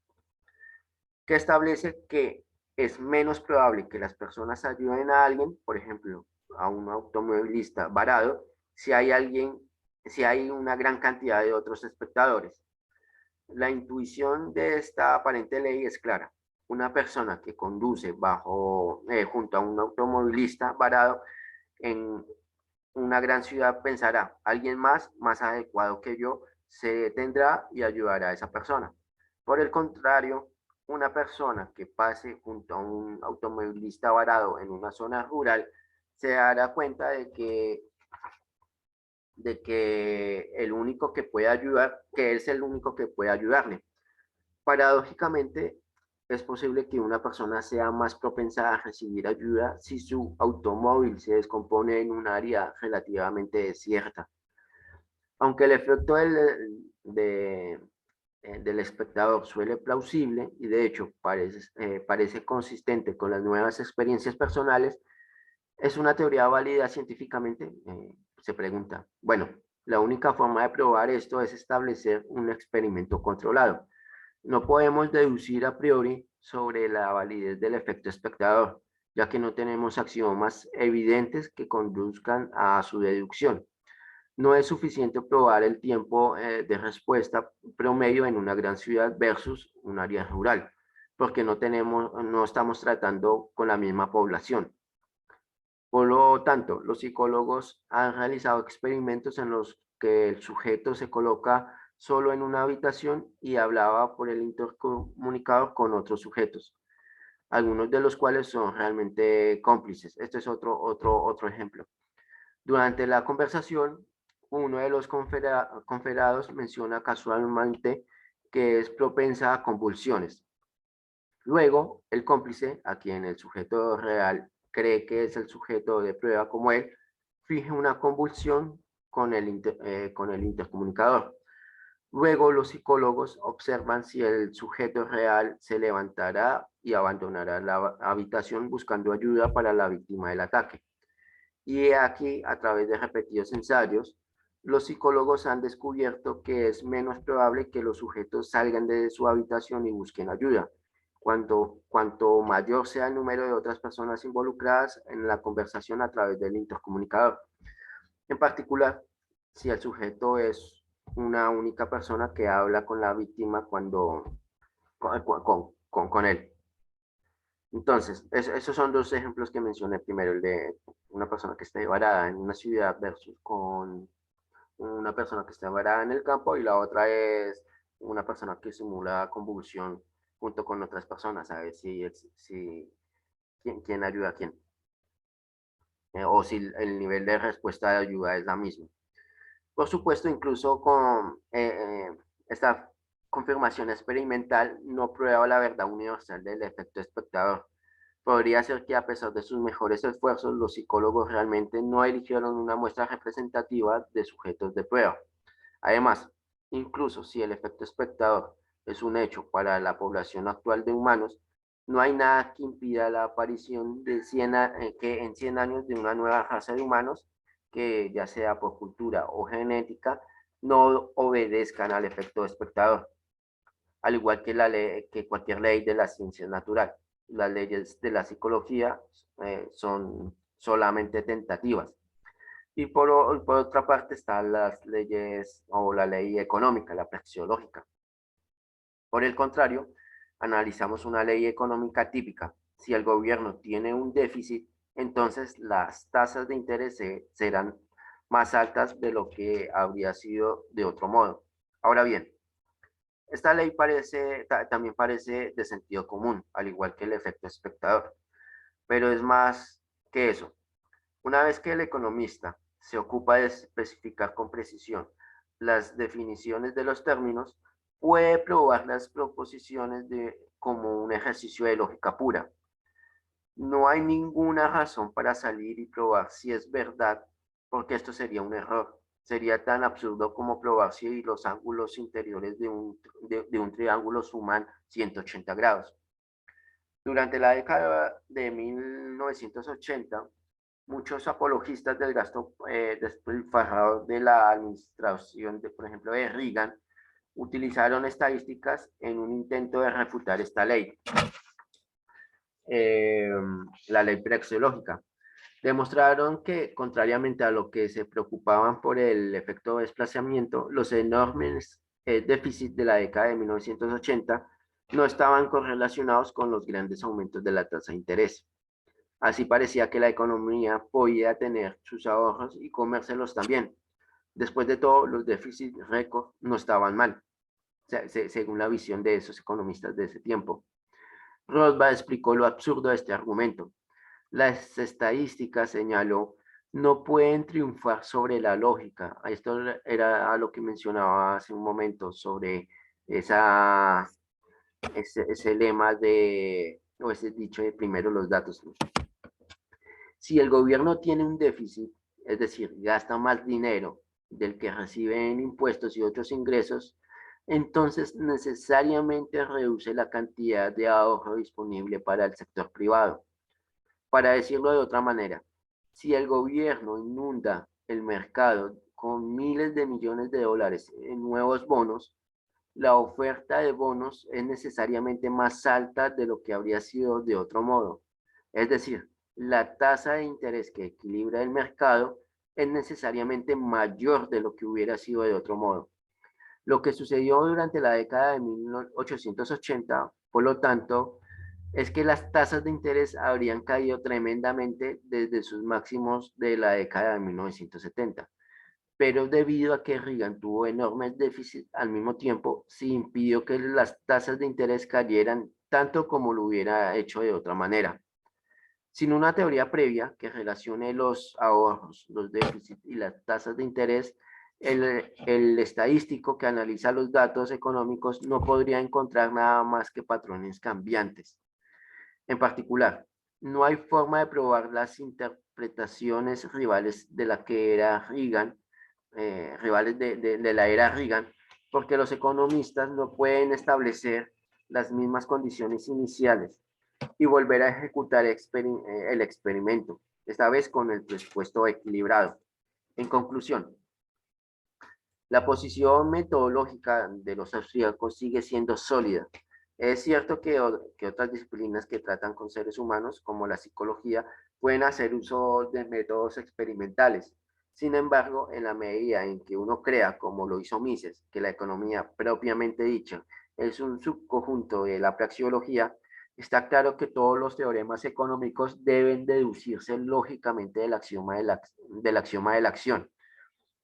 que establece que es menos probable que las personas ayuden a alguien, por ejemplo, a un automovilista varado, si hay una gran cantidad de otros espectadores. La intuición de esta aparente ley es clara. Una persona que conduce junto a un automovilista varado en una gran ciudad pensará, alguien más adecuado que yo, se detendrá y ayudará a esa persona. Por el contrario, una persona que pase junto a un automovilista varado en una zona rural se dará cuenta de que el único que puede ayudar, que él es el único que puede ayudarle. Paradójicamente, es posible que una persona sea más propensa a recibir ayuda si su automóvil se descompone en un área relativamente desierta. Aunque el efecto del espectador suele plausible y de hecho parece consistente con las nuevas experiencias personales, ¿es una teoría válida científicamente? Se pregunta. Bueno, la única forma de probar esto es establecer un experimento controlado. No podemos deducir a priori sobre la validez del efecto espectador, ya que no tenemos axiomas evidentes que conduzcan a su deducción. No es suficiente probar el tiempo de respuesta promedio en una gran ciudad versus un área rural, porque no estamos tratando con la misma población. Por lo tanto, los psicólogos han realizado experimentos en los que el sujeto se coloca solo en una habitación y hablaba por el intercomunicador con otros sujetos, algunos de los cuales son realmente cómplices. Este es otro ejemplo. Durante la conversación, uno de los confederados menciona casualmente que es propensa a convulsiones. Luego, el cómplice, a quien el sujeto real cree que es el sujeto de prueba como él, fije una convulsión con el intercomunicador. Luego, los psicólogos observan si el sujeto real se levantará y abandonará la habitación buscando ayuda para la víctima del ataque. Y aquí, a través de repetidos ensayos, los psicólogos han descubierto que es menos probable que los sujetos salgan de su habitación y busquen ayuda. Cuanto mayor sea el número de otras personas involucradas en la conversación a través del intercomunicador. En particular, si el sujeto es una única persona que habla con la víctima con él. Entonces, esos son dos ejemplos que mencioné primero, el de una persona que está varada en una ciudad versus con una persona que está varada en el campo y la otra es una persona que simula convulsión junto con otras personas, a ver si quién ayuda a quién, o si el nivel de respuesta de ayuda es la misma. Por supuesto, incluso con esta confirmación experimental no prueba la verdad universal del efecto espectador. Podría ser que a pesar de sus mejores esfuerzos, los psicólogos realmente no eligieron una muestra representativa de sujetos de prueba. Además, incluso si el efecto espectador es un hecho para la población actual de humanos, no hay nada que impida la aparición de que en 100 años de una nueva raza de humanos que ya sea por cultura o genética, no obedezcan al efecto espectador, al igual que, que cualquier ley de la ciencia natural. Las leyes de la psicología son solamente tentativas. Y por otra parte están las leyes o la ley económica, la praxeológica. Por el contrario, analizamos una ley económica típica. Si el gobierno tiene un déficit, entonces las tasas de interés serán más altas de lo que habría sido de otro modo. Ahora bien, esta ley también parece de sentido común, al igual que el efecto espectador, pero es más que eso. Una vez que el economista se ocupa de especificar con precisión las definiciones de los términos, puede probar las proposiciones como un ejercicio de lógica pura. No hay ninguna razón para salir y probar si es verdad, porque esto sería un error. Sería tan absurdo como probar si los ángulos interiores de un triángulo suman 180 grados. Durante la década de 1980, muchos apologistas del gasto despilfarrado de la administración, por ejemplo, de Reagan, utilizaron estadísticas en un intento de refutar esta ley, eh, la ley praxeológica. Demostraron que, contrariamente a lo que se preocupaban por el efecto de desplazamiento, los enormes déficits de la década de 1980 no estaban correlacionados con los grandes aumentos de la tasa de interés. Así parecía que la economía podía tener sus ahorros y comérselos también. Después de todo, los déficits récord no estaban mal, según la visión de esos economistas de ese tiempo. Rothbard explicó lo absurdo de este argumento. Las estadísticas, señaló, no pueden triunfar sobre la lógica. Esto era lo que mencionaba hace un momento sobre ese lema o ese dicho de primero los datos. Si el gobierno tiene un déficit, es decir, gasta más dinero del que recibe en impuestos y otros ingresos, entonces necesariamente reduce la cantidad de ahorro disponible para el sector privado. Para decirlo de otra manera, si el gobierno inunda el mercado con miles de millones de dólares en nuevos bonos, la oferta de bonos es necesariamente más alta de lo que habría sido de otro modo. Es decir, la tasa de interés que equilibra el mercado es necesariamente mayor de lo que hubiera sido de otro modo. Lo que sucedió durante la década de 1880, por lo tanto, es que las tasas de interés habrían caído tremendamente desde sus máximos de la década de 1970, pero debido a que Reagan tuvo enormes déficits al mismo tiempo, se impidió que las tasas de interés cayeran tanto como lo hubiera hecho de otra manera. Sin una teoría previa que relacione los ahorros, los déficits y las tasas de interés, el estadístico que analiza los datos económicos no podría encontrar nada más que patrones cambiantes. En particular, no hay forma de probar las interpretaciones rivales de la que era Reagan, rivales de la era Reagan, porque los economistas no pueden establecer las mismas condiciones iniciales y volver a ejecutar el experimento, esta vez con el presupuesto equilibrado. En conclusión, la posición metodológica de los austríacos sigue siendo sólida. Es cierto que otras disciplinas que tratan con seres humanos, como la psicología, pueden hacer uso de métodos experimentales. Sin embargo, en la medida en que uno crea, como lo hizo Mises, que la economía propiamente dicha es un subconjunto de la praxeología, Está claro que todos los teoremas económicos deben deducirse lógicamente del axioma del axioma de la acción.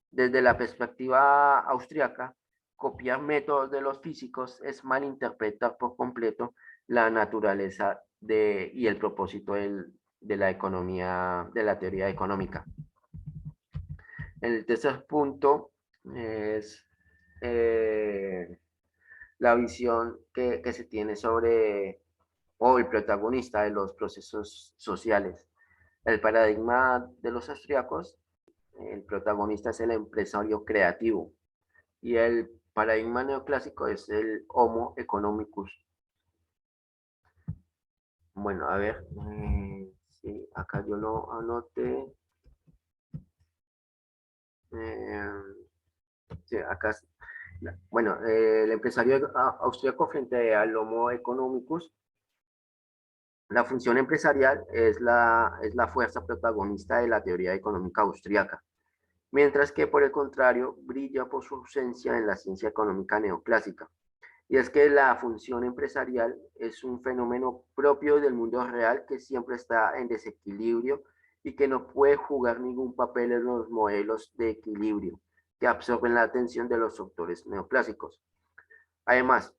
Desde la perspectiva austriaca, copiar métodos de los físicos es malinterpretar por completo la naturaleza y el propósito de la economía, de la teoría económica. El tercer punto es la visión que se tiene sobre o el protagonista de los procesos sociales. El paradigma de los austriacos, el protagonista es el empresario creativo y el paradigma neoclásico es el Homo economicus. Bueno, a ver, sí, acá yo lo anoté. Sí, acá, bueno, el empresario austríaco frente al Homo economicus, la función empresarial es la fuerza protagonista de la teoría económica austríaca, mientras que por el contrario brilla por su ausencia en la ciencia económica neoclásica. Y es que la función empresarial es un fenómeno propio del mundo real que siempre está en desequilibrio y que no puede jugar ningún papel en los modelos de equilibrio que absorben la atención de los autores neoclásicos. Además,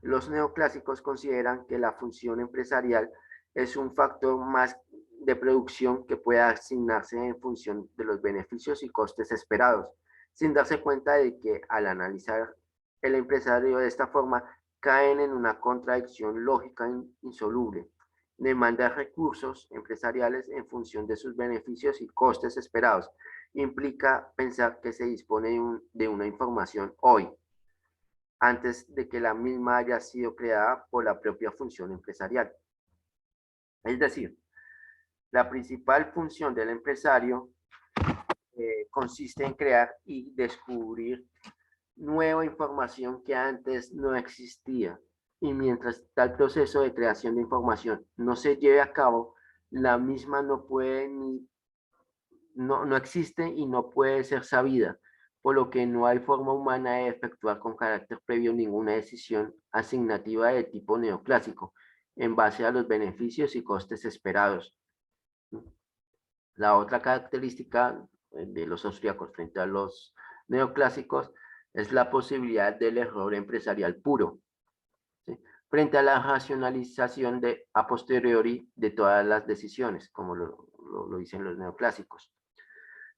los neoclásicos consideran que la función empresarial es un factor más de producción que puede asignarse en función de los beneficios y costes esperados, sin darse cuenta de que al analizar el empresario de esta forma caen en una contradicción lógica insoluble. Demanda recursos empresariales en función de sus beneficios y costes esperados. Implica pensar que se dispone de una información hoy, antes de que la misma haya sido creada por la propia función empresarial. Es decir, la principal función del empresario consiste en crear y descubrir nueva información que antes no existía. Y mientras tal proceso de creación de información no se lleve a cabo, la misma no puede no existe y no puede ser sabida, por lo que no hay forma humana de efectuar con carácter previo ninguna decisión asignativa de tipo neoclásico, en base a los beneficios y costes esperados. La otra característica de los austríacos frente a los neoclásicos es la posibilidad del error empresarial puro, ¿sí? Frente a la racionalización a posteriori de todas las decisiones, como lo dicen los neoclásicos.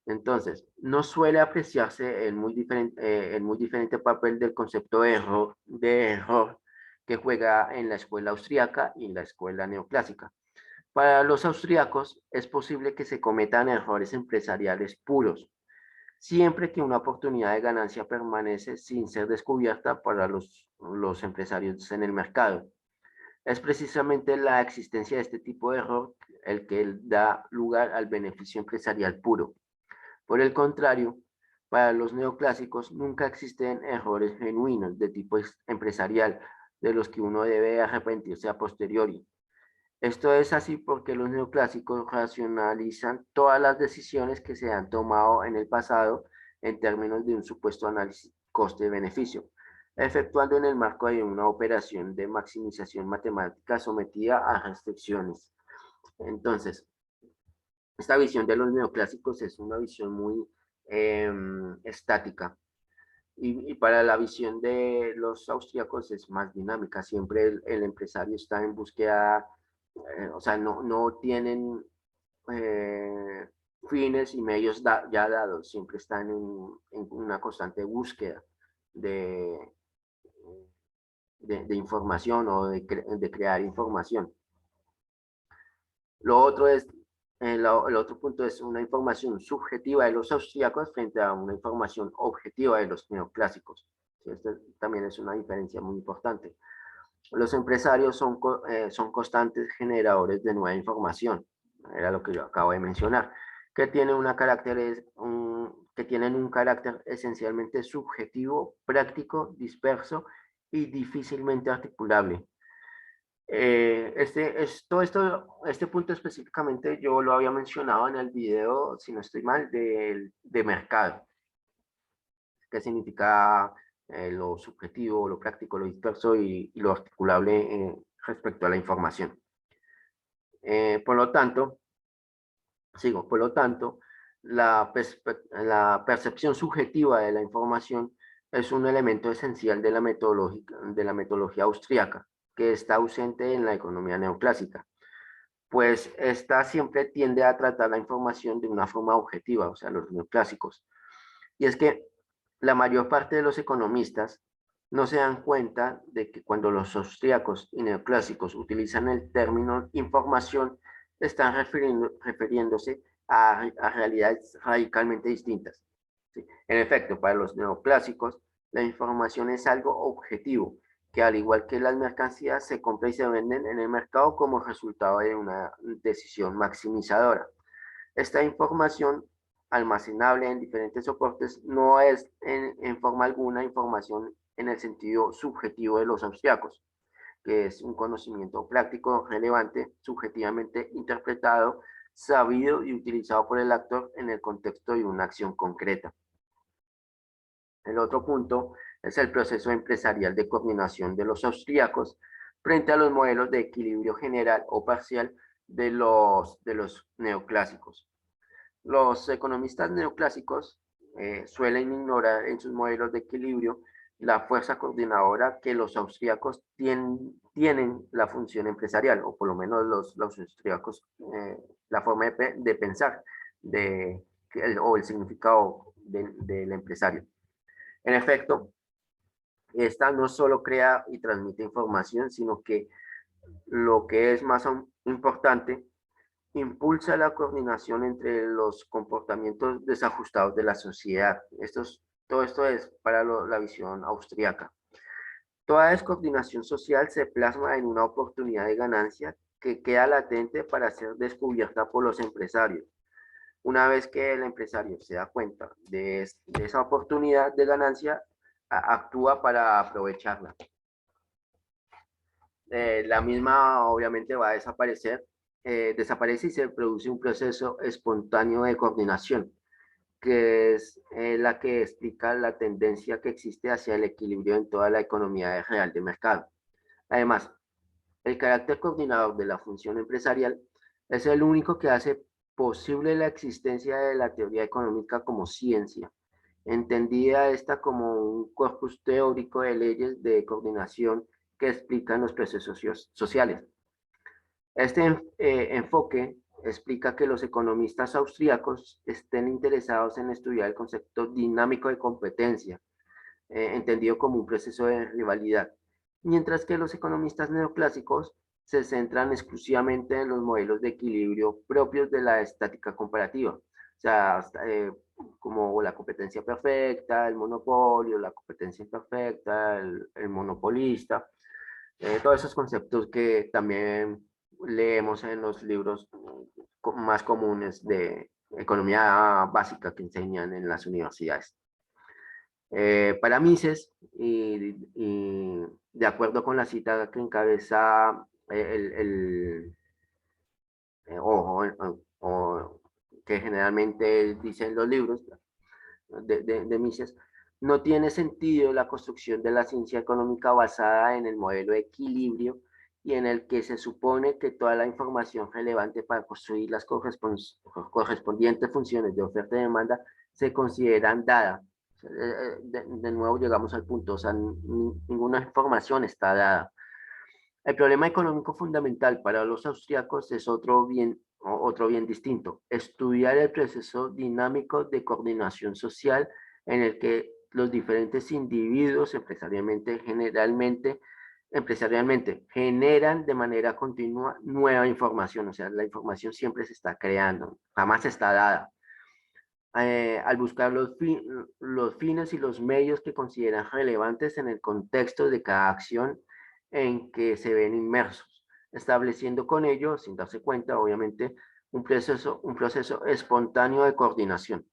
Entonces, no suele apreciarse el muy diferente papel del concepto de error que juega en la escuela austríaca y en la escuela neoclásica. Para los austríacos es posible que se cometan errores empresariales puros, siempre que una oportunidad de ganancia permanece sin ser descubierta para los empresarios en el mercado. Es precisamente la existencia de este tipo de error el que da lugar al beneficio empresarial puro. Por el contrario, para los neoclásicos nunca existen errores genuinos de tipo empresarial de los que uno debe arrepentirse a posteriori. Esto es así porque los neoclásicos racionalizan todas las decisiones que se han tomado en el pasado en términos de un supuesto análisis coste-beneficio, efectuando en el marco de una operación de maximización matemática sometida a restricciones. Entonces, esta visión de los neoclásicos es una visión muy estática. Y para la visión de los austríacos es más dinámica. Siempre el empresario está en búsqueda, o sea, no tienen fines y medios ya dados, siempre están en una constante búsqueda de, de información o de crear información. Lo otro es, el otro punto es una información subjetiva de los austríacos frente a una información objetiva de los neoclásicos. Esta también es una diferencia muy importante. Los empresarios son constantes generadores de nueva información, era lo que yo acabo de mencionar, que, que tienen un carácter esencialmente subjetivo, práctico, disperso y difícilmente articulable. Este punto específicamente yo lo había mencionado en el video, si no estoy mal, de mercado, que significa lo subjetivo, lo práctico, lo disperso y lo articulable respecto a la información. Por lo tanto, la percepción subjetiva de la información es un elemento esencial de de la metodología austríaca, que está ausente en la economía neoclásica, pues esta siempre tiende a tratar la información de una forma objetiva, o sea, los neoclásicos. Y es que la mayor parte de los economistas no se dan cuenta de que cuando los austríacos y neoclásicos utilizan el término información, están refiriéndose a realidades radicalmente distintas. ¿Sí? En efecto, para los neoclásicos, la información es algo objetivo, que al igual que las mercancías, se compra y se venden en el mercado como resultado de una decisión maximizadora. Esta información almacenable en diferentes soportes no es en forma alguna información en el sentido subjetivo de los austriacos, que es un conocimiento práctico relevante, subjetivamente interpretado, sabido y utilizado por el actor en el contexto de una acción concreta. El otro punto es el proceso empresarial de coordinación de los austríacos frente a los modelos de equilibrio general o parcial de los neoclásicos. Los economistas neoclásicos suelen ignorar en sus modelos de equilibrio la fuerza coordinadora que los austríacos tienen la función empresarial, o por lo menos los austríacos, la forma de pensar o el significado del empresario. En efecto, esta no solo crea y transmite información, sino que lo que es más importante, impulsa la coordinación entre los comportamientos desajustados de la sociedad. Todo esto es para la visión austríaca. Toda descoordinación social se plasma en una oportunidad de ganancia que queda latente para ser descubierta por los empresarios. Una vez que el empresario se da cuenta de esa oportunidad de ganancia, actúa para aprovecharla. La misma obviamente va a desaparecer, desaparece y se produce un proceso espontáneo de coordinación, que es la que explica la tendencia que existe hacia el equilibrio en toda la economía real de mercado. Además, el carácter coordinador de la función empresarial es el único que hace posible la existencia de la teoría económica como ciencia, entendida esta como un corpus teórico de leyes de coordinación que explican los procesos sociales. Este enfoque explica que los economistas austríacos estén interesados en estudiar el concepto dinámico de competencia, entendido como un proceso de rivalidad, mientras que los economistas neoclásicos se centran exclusivamente en los modelos de equilibrio propios de la estática comparativa, o sea, como la competencia perfecta, el monopolio, la competencia imperfecta, el monopolista, todos esos conceptos que también leemos en los libros más comunes de economía básica que enseñan en las universidades. Para Mises, y de acuerdo con la cita que encabeza o que generalmente dicen los libros de Mises, no tiene sentido la construcción de la ciencia económica basada en el modelo de equilibrio y en el que se supone que toda la información relevante para construir las correspondientes funciones de oferta y demanda se consideran dadas. De nuevo llegamos al punto, o sea, ninguna información está dada. El problema económico fundamental para los austriacos es otro bien distinto: estudiar el proceso dinámico de coordinación social en el que los diferentes individuos empresarialmente generan de manera continua nueva información, o sea, la información siempre se está creando, jamás está dada. Al buscar los fines y los medios que consideran relevantes en el contexto de cada acción en que se ven inmersos, estableciendo con ello, sin darse cuenta, obviamente, un proceso espontáneo de coordinación.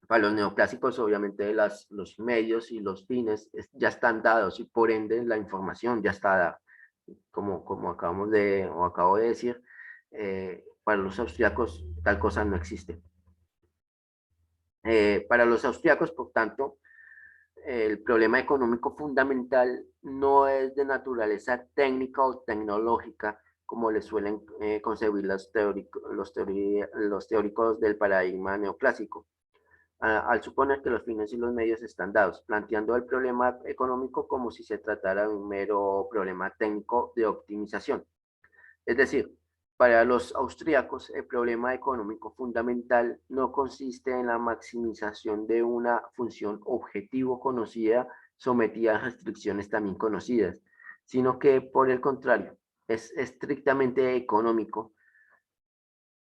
Para los neoclásicos, obviamente, los medios y los fines ya están dados y por ende la información ya está dada. Como acabo de decir, para los austriacos tal cosa no existe. Para los austriacos, por tanto, el problema económico fundamental no es de naturaleza técnica o tecnológica, como le suelen concebir los teóricos del paradigma neoclásico, al suponer que los fines y los medios están dados, planteando el problema económico como si se tratara de un mero problema técnico de optimización. Es decir, para los austríacos, el problema económico fundamental no consiste en la maximización de una función objetivo conocida sometida a restricciones también conocidas, sino que, por el contrario, es estrictamente económico.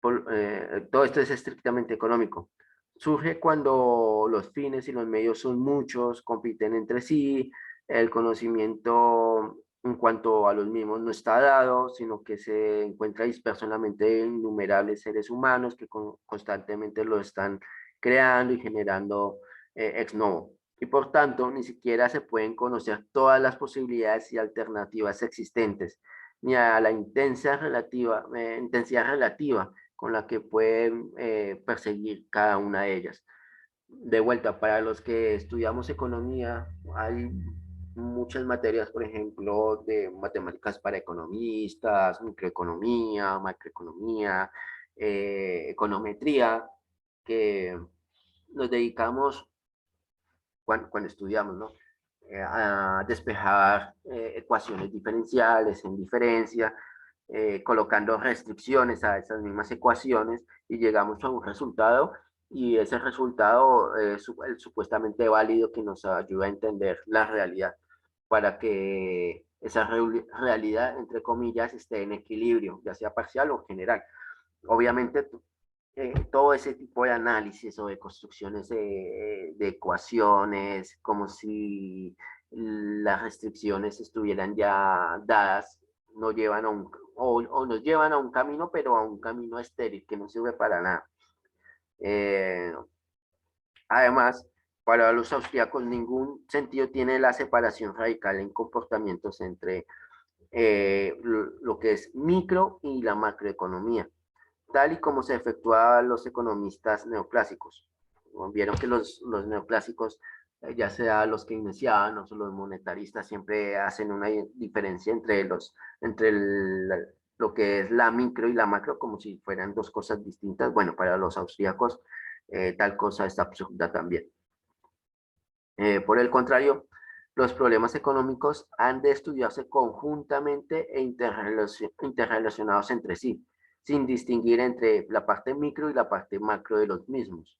Todo esto es estrictamente económico. Surge cuando los fines y los medios son muchos, compiten entre sí, el conocimiento en cuanto a los mismos no está dado, sino que se encuentra disperso en la mente de innumerables seres humanos que constantemente lo están creando y generando ex novo. Y por tanto, ni siquiera se pueden conocer todas las posibilidades y alternativas existentes, ni a la intensidad relativa con la que pueden perseguir cada una de ellas. De vuelta, para los que estudiamos economía, hay muchas materias, por ejemplo, de matemáticas para economistas, microeconomía, macroeconomía, econometría, que nos dedicamos cuando estudiamos, ¿no? A despejar ecuaciones diferenciales en diferencia, colocando restricciones a esas mismas ecuaciones y llegamos a un resultado y ese resultado es el supuestamente válido que nos ayuda a entender la realidad para que esa realidad, entre comillas, esté en equilibrio, ya sea parcial o general. Obviamente, todo ese tipo de análisis o de construcciones de ecuaciones, como si las restricciones estuvieran ya dadas, nos llevan a o nos llevan a un camino, pero a un camino estéril que no sirve para nada. Eh, Además, para los austríacos ningún sentido tiene la separación radical en comportamientos entre lo que es micro y la macroeconomía, tal y como se efectuaban los economistas neoclásicos. Vieron que los neoclásicos, ya sea los keynesianos o los monetaristas, siempre hacen una diferencia entre lo que es la micro y la macro, como si fueran dos cosas distintas. Bueno, para los austríacos, tal cosa es absurda también. Por el contrario, los problemas económicos han de estudiarse conjuntamente e interrelacionados entre sí, sin distinguir entre la parte micro y la parte macro de los mismos.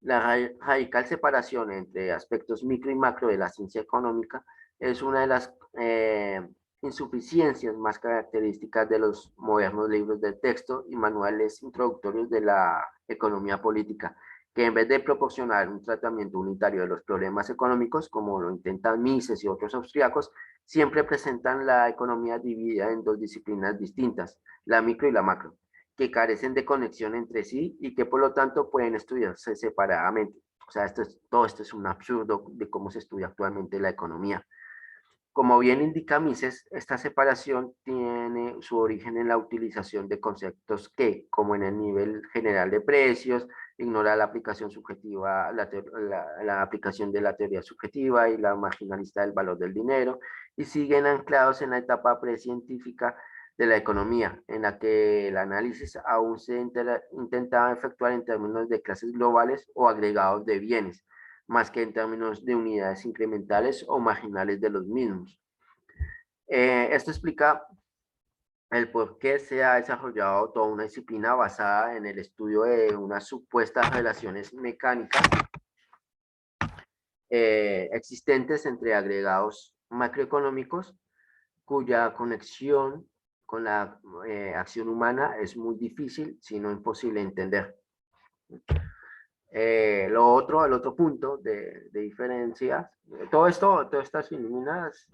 La radical separación entre aspectos micro y macro de la ciencia económica es una de las insuficiencias más características de los modernos libros de texto y manuales introductorios de la economía política, que en vez de proporcionar un tratamiento unitario de los problemas económicos, como lo intentan Mises y otros austríacos, siempre presentan la economía dividida en dos disciplinas distintas, la micro y la macro, que carecen de conexión entre sí y que por lo tanto pueden estudiarse separadamente. O sea, todo esto es un absurdo de cómo se estudia actualmente la economía. Como bien indica Mises, esta separación tiene su origen en la utilización de conceptos que, como en el nivel general de precios, ignora la aplicación subjetiva, la aplicación de la teoría subjetiva y la marginalista del valor del dinero, y siguen anclados en la etapa precientífica de la economía, en la que el análisis aún se intentaba efectuar en términos de clases globales o agregados de bienes, más que en términos de unidades incrementales o marginales de los mismos. Esto explica el por qué se ha desarrollado toda una disciplina basada en el estudio de unas supuestas relaciones mecánicas existentes entre agregados macroeconómicos cuya conexión con la acción humana es muy difícil, si no imposible entender. El otro punto de diferencia, todas estas illuminas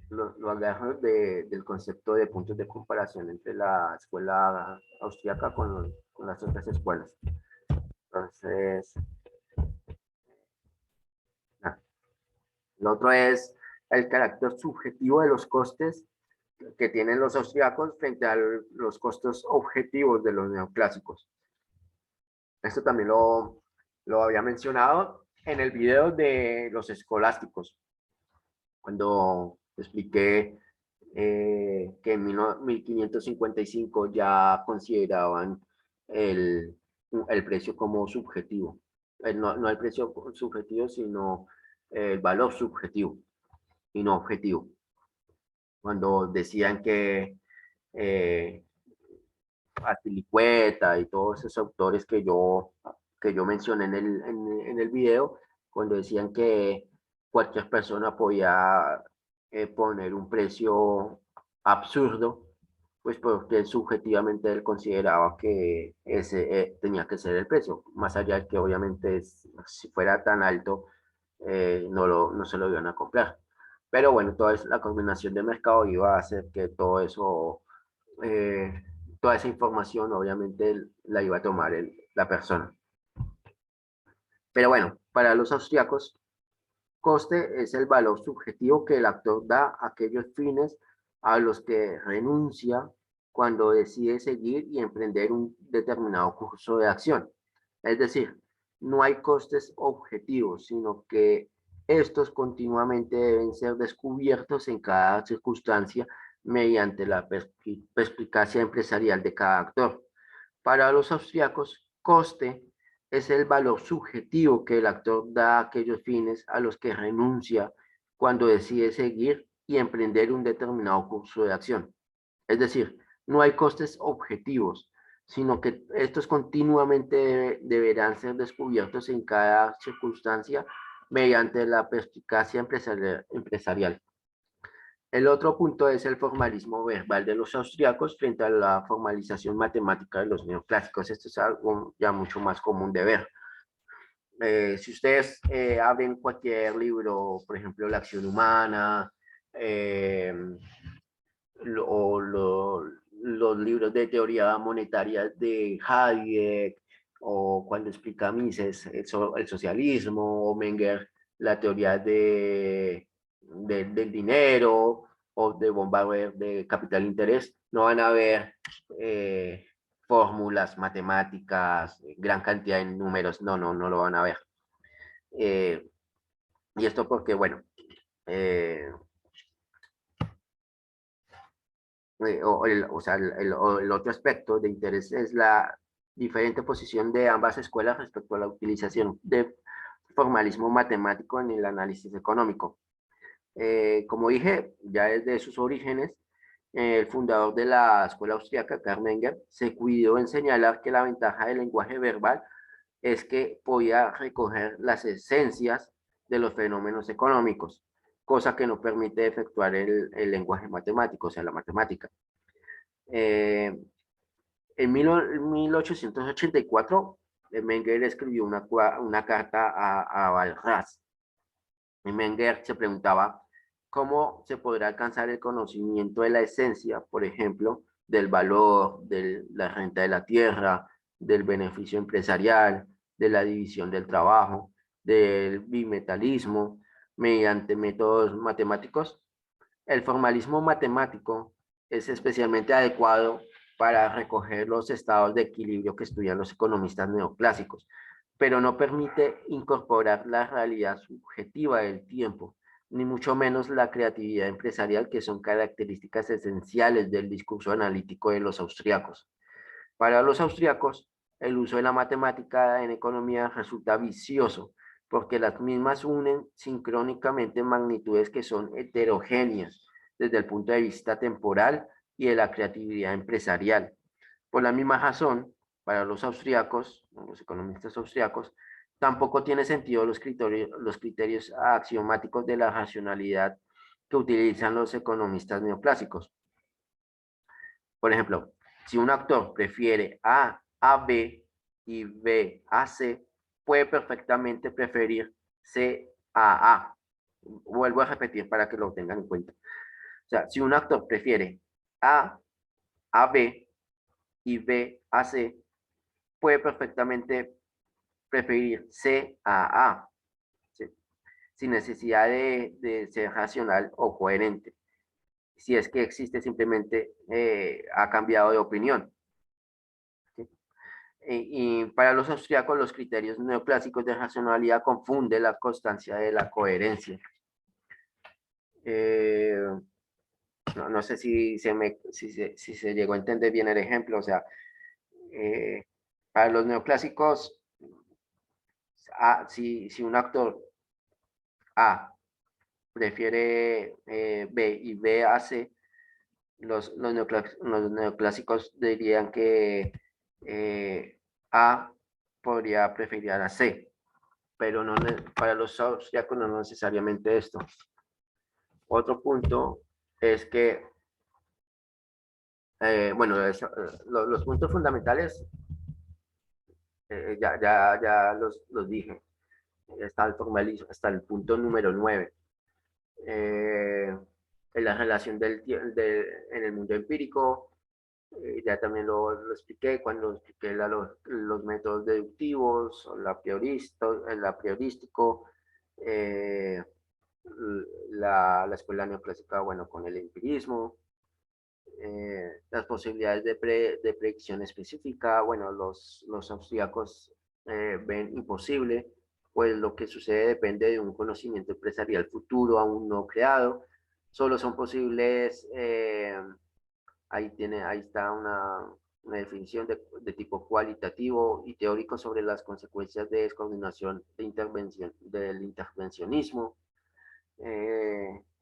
lo agarro del concepto de puntos de comparación entre la escuela austríaca con las otras escuelas. Entonces, lo otro es el carácter subjetivo de los costes que tienen los austríacos frente a los costos objetivos de los neoclásicos. Esto también lo había mencionado. en el video de los escolásticos, cuando expliqué que en 1555 ya consideraban el, el precio como subjetivo. No el precio subjetivo, sino el valor subjetivo y no objetivo. Cuando decían que Azpilicueta y todos esos autores que yo mencioné en el video, cuando decían que cualquier persona podía poner un precio absurdo, pues porque subjetivamente él consideraba que ese tenía que ser el precio, más allá de que obviamente si fuera tan alto, no se lo iban a comprar. Pero bueno, toda la combinación de mercado iba a hacer que todo eso eh, toda esa información obviamente la iba a tomar la persona. Pero bueno, para los austriacos, coste es el valor subjetivo que el actor da a aquellos fines a los que renuncia cuando decide seguir y emprender un determinado curso de acción. Es decir, no hay costes objetivos, sino que estos continuamente deben ser descubiertos en cada circunstancia mediante la perspicacia empresarial de cada actor. Para los austriacos, coste es el valor subjetivo que el actor da a aquellos fines a los que renuncia cuando decide seguir y emprender un determinado curso de acción. Es decir, no hay costes objetivos, sino que estos continuamente deberán ser descubiertos en cada circunstancia mediante la perspicacia empresarial. El otro punto es el formalismo verbal de los austriacos frente a la formalización matemática de los neoclásicos. Esto es algo ya mucho más común de ver. Si ustedes abren cualquier libro, por ejemplo, La acción humana, eh, o los libros de teoría monetaria de Hayek, o cuando explica Mises el socialismo, o Menger la teoría del dinero, o de von Bauer de capital interés, no van a ver fórmulas matemáticas, gran cantidad de números, no lo van a ver. Y esto porque, bueno, eh, o sea, el otro aspecto de interés es la diferente posición de ambas escuelas respecto a la utilización de formalismo matemático en el análisis económico. Como dije, ya desde sus orígenes, el fundador de la escuela austríaca, Karl Menger, se cuidó en señalar que la ventaja del lenguaje verbal es que podía recoger las esencias de los fenómenos económicos, cosa que no permite efectuar el lenguaje matemático, o sea, la matemática. Eh, en 1884, Menger escribió una carta a Walras. Menger se preguntaba cómo se podrá alcanzar el conocimiento de la esencia, por ejemplo, del valor, de la renta de la tierra, del beneficio empresarial, de la división del trabajo, del bimetalismo, mediante métodos matemáticos. El formalismo matemático es especialmente adecuado para recoger los estados de equilibrio que estudian los economistas neoclásicos, pero no permite incorporar la realidad subjetiva del tiempo, ni mucho menos la creatividad empresarial, que son características esenciales del discurso analítico de los austriacos. Para los austriacos, el uso de la matemática en economía resulta vicioso, porque las mismas unen sincrónicamente magnitudes que son heterogéneas desde el punto de vista temporal y de la creatividad empresarial. Por la misma razón, para los austriacos, los economistas austriacos, tampoco tiene sentido los criterios axiomáticos de la racionalidad que utilizan los economistas neoclásicos. Por ejemplo, si un actor prefiere A B y B a C, puede perfectamente preferir C a A. Vuelvo a repetir para que lo tengan en cuenta. O sea, si un actor prefiere a B y B a C, puede perfectamente preferir C a A, ¿sí? Sin necesidad de ser racional o coherente. Si es que existe simplemente ha cambiado de opinión. ¿Sí? Y para los austriacos, los criterios neoclásicos de racionalidad confunden la constancia de la coherencia. No sé si se llegó a entender bien el ejemplo. O sea, para los neoclásicos, si un actor A prefiere B y B hace, los neoclásicos dirían que A podría preferir a C, pero no, para los austriacos no necesariamente esto. Otro punto es que, bueno, los puntos fundamentales ya los dije. Está el formalismo, hasta el punto número 9. En la relación en el mundo empírico, ya también lo expliqué cuando expliqué los métodos deductivos, el a priorístico, eh, la escuela neoclásica, bueno, con el empirismo, las posibilidades de predicción específica, bueno, los austríacos ven imposible, pues lo que sucede depende de un conocimiento empresarial futuro aún no creado, solo son posibles, ahí está una definición de tipo cualitativo y teórico sobre las consecuencias de descoordinación del intervencionismo,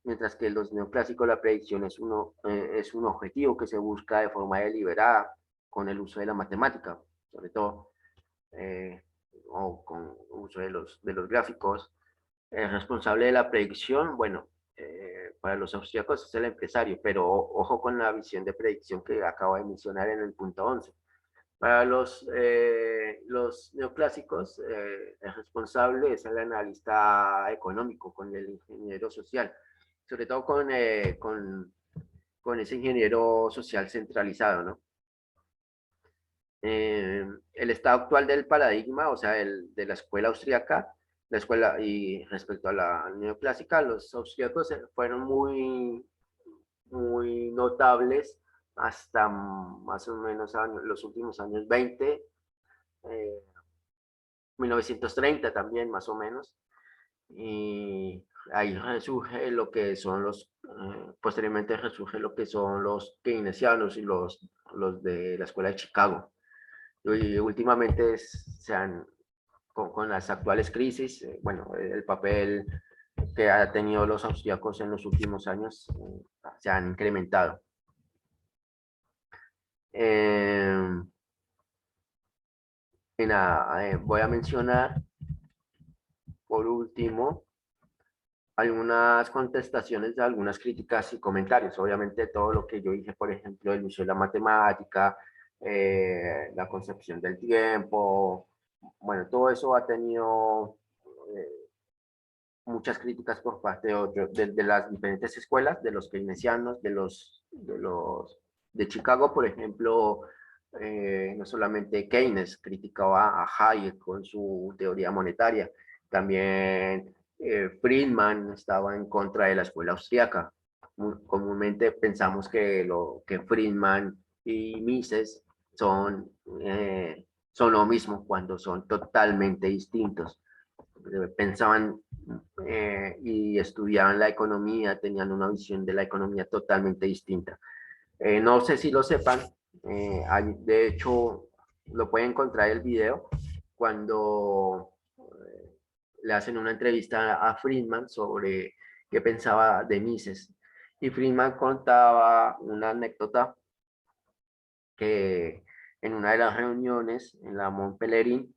mientras que los neoclásicos la predicción es un objetivo que se busca de forma deliberada con el uso de la matemática, sobre todo, o con uso de los gráficos. El responsable de la predicción, bueno, para los austríacos es el empresario, pero ojo con la visión de predicción que acabo de mencionar en el punto 11. Para los neoclásicos, el responsable es el analista económico, con el ingeniero social, sobre todo con ese ingeniero social centralizado, ¿no? El estado actual del paradigma, o sea, de la escuela austríaca, la escuela, y respecto a la neoclásica, los austríacos fueron muy notables hasta más o menos los últimos años 20, 1930 también, más o menos. Y ahí resurge lo que son posteriormente resurge lo que son los keynesianos y los de la escuela de Chicago. Y últimamente con las actuales crisis, bueno, el papel que ha tenido los austríacos en los últimos años se han incrementado. Y nada, voy a mencionar por último algunas contestaciones de algunas críticas y comentarios. Obviamente todo lo que yo dije, por ejemplo, el uso de la matemática, la concepción del tiempo, bueno, todo eso ha tenido muchas críticas por parte de las diferentes escuelas, de los keynesianos, de Chicago, por ejemplo. No solamente Keynes criticaba a Hayek con su teoría monetaria, también Friedman estaba en contra de la escuela austríaca. Comúnmente pensamos que Friedman y Mises son lo mismo cuando son totalmente distintos. Pensaban y estudiaban la economía, tenían una visión de la economía totalmente distinta. No sé si lo sepan, de hecho lo pueden encontrar el video cuando le hacen una entrevista a Friedman sobre qué pensaba de Mises. Y Friedman contaba una anécdota que en una de las reuniones en la Mont Pelerin,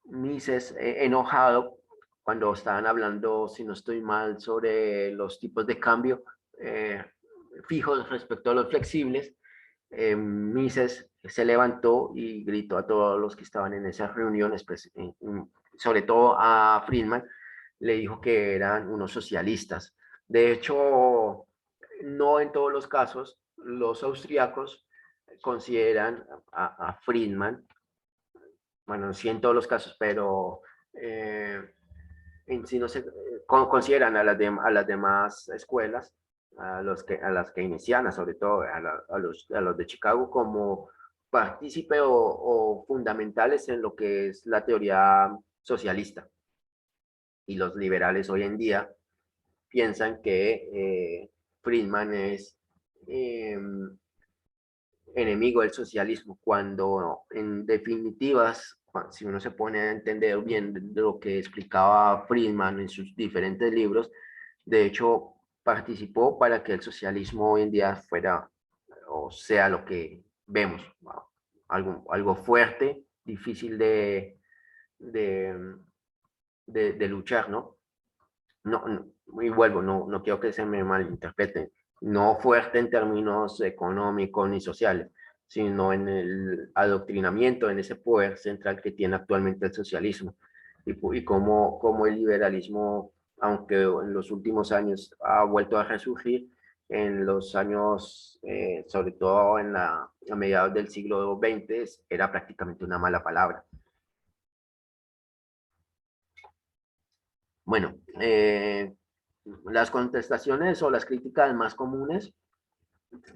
Mises, enojado, cuando estaban hablando, si no estoy mal, sobre los tipos de cambio fijos respecto a los flexibles, Mises se levantó y gritó a todos los que estaban en esas reuniones, pues, sobre todo a Friedman, le dijo que eran unos socialistas. De hecho, no en todos los casos los austriacos consideran a Friedman, bueno, sí en todos los casos, pero en sí no se consideran a las demás escuelas, a las keynesianas, sobre todo a los de Chicago, como partícipe o fundamentales en lo que es la teoría socialista. Y los liberales hoy en día piensan que Friedman es enemigo del socialismo, cuando en definitivas, si uno se pone a entender bien de lo que explicaba Friedman en sus diferentes libros, de hecho participó para que el socialismo hoy en día fuera o sea lo que vemos, algo fuerte, difícil de, de luchar, ¿no? Y vuelvo, no quiero que se me malinterpreten, no fuerte en términos económicos ni sociales, sino en el adoctrinamiento, en ese poder central que tiene actualmente el socialismo y cómo el liberalismo, aunque en los últimos años ha vuelto a resurgir, en los años, sobre todo a mediados del siglo XX, era prácticamente una mala palabra. Bueno, las contestaciones o las críticas más comunes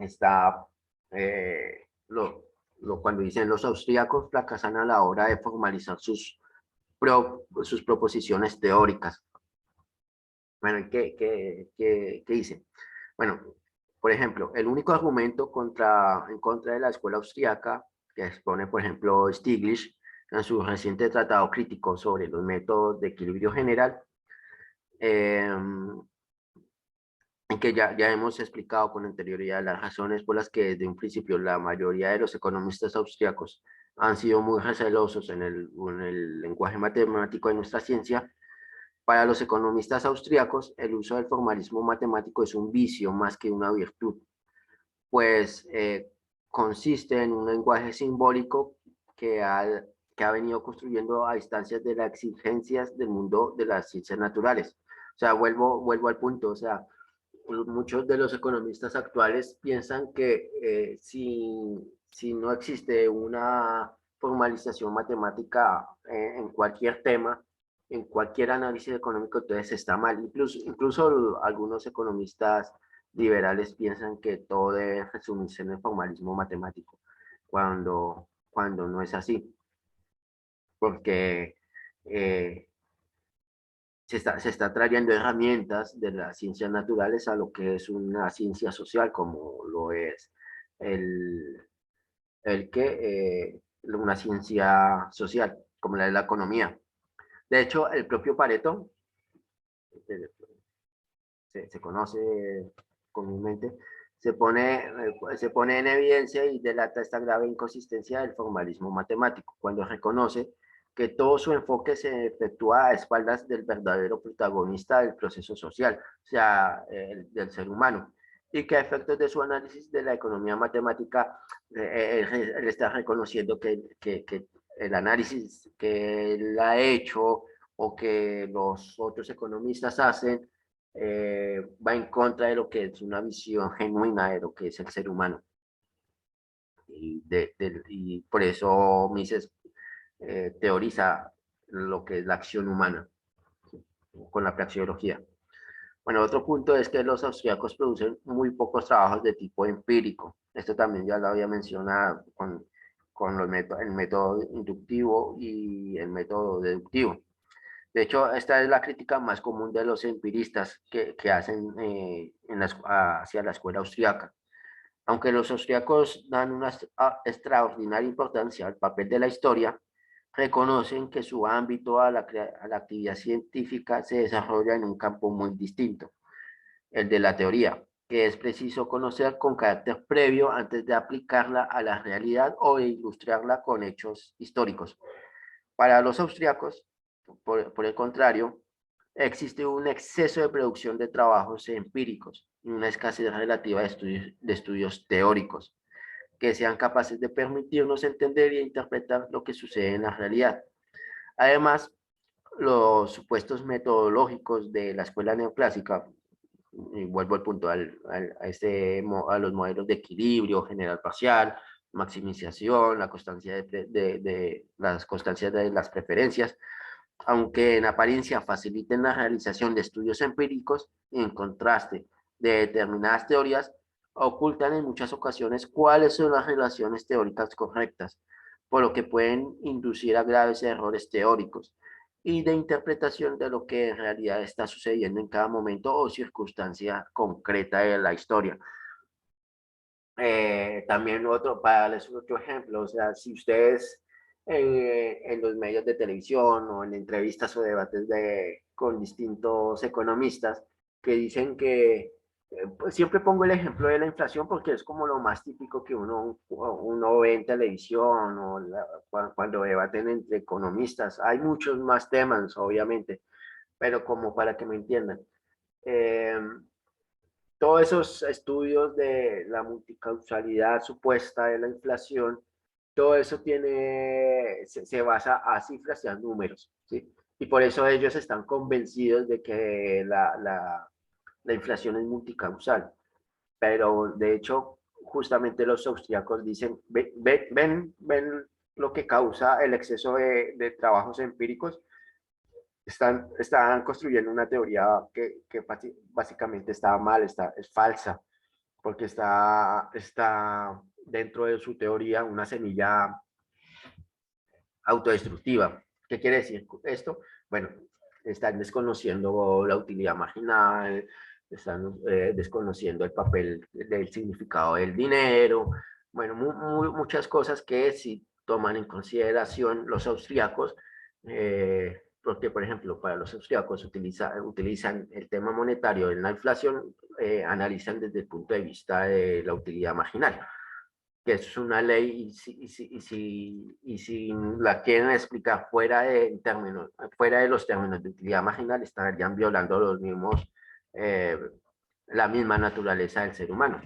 está cuando dicen los austríacos fracasan a la hora de formalizar sus proposiciones teóricas. Bueno, ¿qué dicen? Bueno, por ejemplo, el único argumento en contra de la escuela austríaca que expone, por ejemplo, Stiglitz en su reciente tratado crítico sobre los métodos de equilibrio general, en que ya hemos explicado con anterioridad las razones por las que desde un principio la mayoría de los economistas austriacos han sido muy recelosos en el lenguaje matemático de nuestra ciencia. Para los economistas austriacos, el uso del formalismo matemático es un vicio más que una virtud, pues consiste en un lenguaje simbólico que ha venido construyendo a instancias de las exigencias del mundo de las ciencias naturales. O sea, vuelvo al punto, o sea, muchos de los economistas actuales piensan que si no existe una formalización matemática en cualquier tema, en cualquier análisis económico, entonces está mal. Incluso algunos economistas liberales piensan que todo debe resumirse en el formalismo matemático, cuando no es así, porque eh, se está trayendo herramientas de las ciencias naturales a lo que es una ciencia social, como lo es el, una ciencia social, como la de la economía. De hecho, el propio Pareto, eh, se conoce comúnmente, se pone en evidencia y delata esta grave inconsistencia del formalismo matemático, cuando reconoce que todo su enfoque se efectúa a espaldas del verdadero protagonista del proceso social, o sea, del ser humano, y que a efectos de su análisis de la economía matemática, él está reconociendo que el análisis que él ha hecho o que los otros economistas hacen va en contra de lo que es una visión genuina de lo que es el ser humano. Y por eso Mises teoriza lo que es la acción humana con la praxeología. Bueno, otro punto es que los austríacos producen muy pocos trabajos de tipo empírico. Esto también ya lo había mencionado con el método inductivo y el método deductivo. De hecho, esta es la crítica más común de los empiristas que hacen hacia la escuela austriaca. Aunque los austriacos dan una extraordinaria importancia al papel de la historia, reconocen que su ámbito a la actividad científica se desarrolla en un campo muy distinto, el de la teoría, que es preciso conocer con carácter previo antes de aplicarla a la realidad o de ilustrarla con hechos históricos. Para los austriacos, por el contrario, existe un exceso de producción de trabajos empíricos y una escasez relativa de estudios teóricos que sean capaces de permitirnos entender y interpretar lo que sucede en la realidad. Además, los supuestos metodológicos de la escuela neoclásica, y vuelvo al punto, a los modelos de equilibrio, general parcial, maximización, la constancia las constancias de las preferencias, aunque en apariencia faciliten la realización de estudios empíricos, en contraste de determinadas teorías, ocultan en muchas ocasiones cuáles son las relaciones teóricas correctas, por lo que pueden inducir a graves errores teóricos y de interpretación de lo que en realidad está sucediendo en cada momento o circunstancia concreta de la historia. También otro, para darles otro ejemplo, o sea, si ustedes en los medios de televisión o en entrevistas o debates con distintos economistas que dicen que, pues siempre pongo el ejemplo de la inflación porque es como lo más típico que uno ve en televisión o cuando debaten entre economistas. Hay muchos más temas, obviamente, pero como para que me entiendan. Eh, todos esos estudios de la multicausalidad supuesta de la inflación, todo eso se basa a cifras y a números, ¿sí? Y por eso ellos están convencidos de que la inflación es multicausal. Pero de hecho, justamente los austríacos dicen, ven lo que causa el exceso de trabajos empíricos, están construyendo una teoría que básicamente está mal, es falsa, porque está dentro de su teoría una semilla autodestructiva. ¿Qué quiere decir esto? Bueno, están desconociendo la utilidad marginal, están desconociendo el papel del significado del dinero, bueno, muchas cosas que si toman en consideración los austríacos, porque por ejemplo para los austríacos utilizan el tema monetario en la inflación, analizan desde el punto de vista de la utilidad marginal, que es una ley y si la quieren explicar fuera de los términos de utilidad marginal, estarían violando eh, la misma naturaleza del ser humano,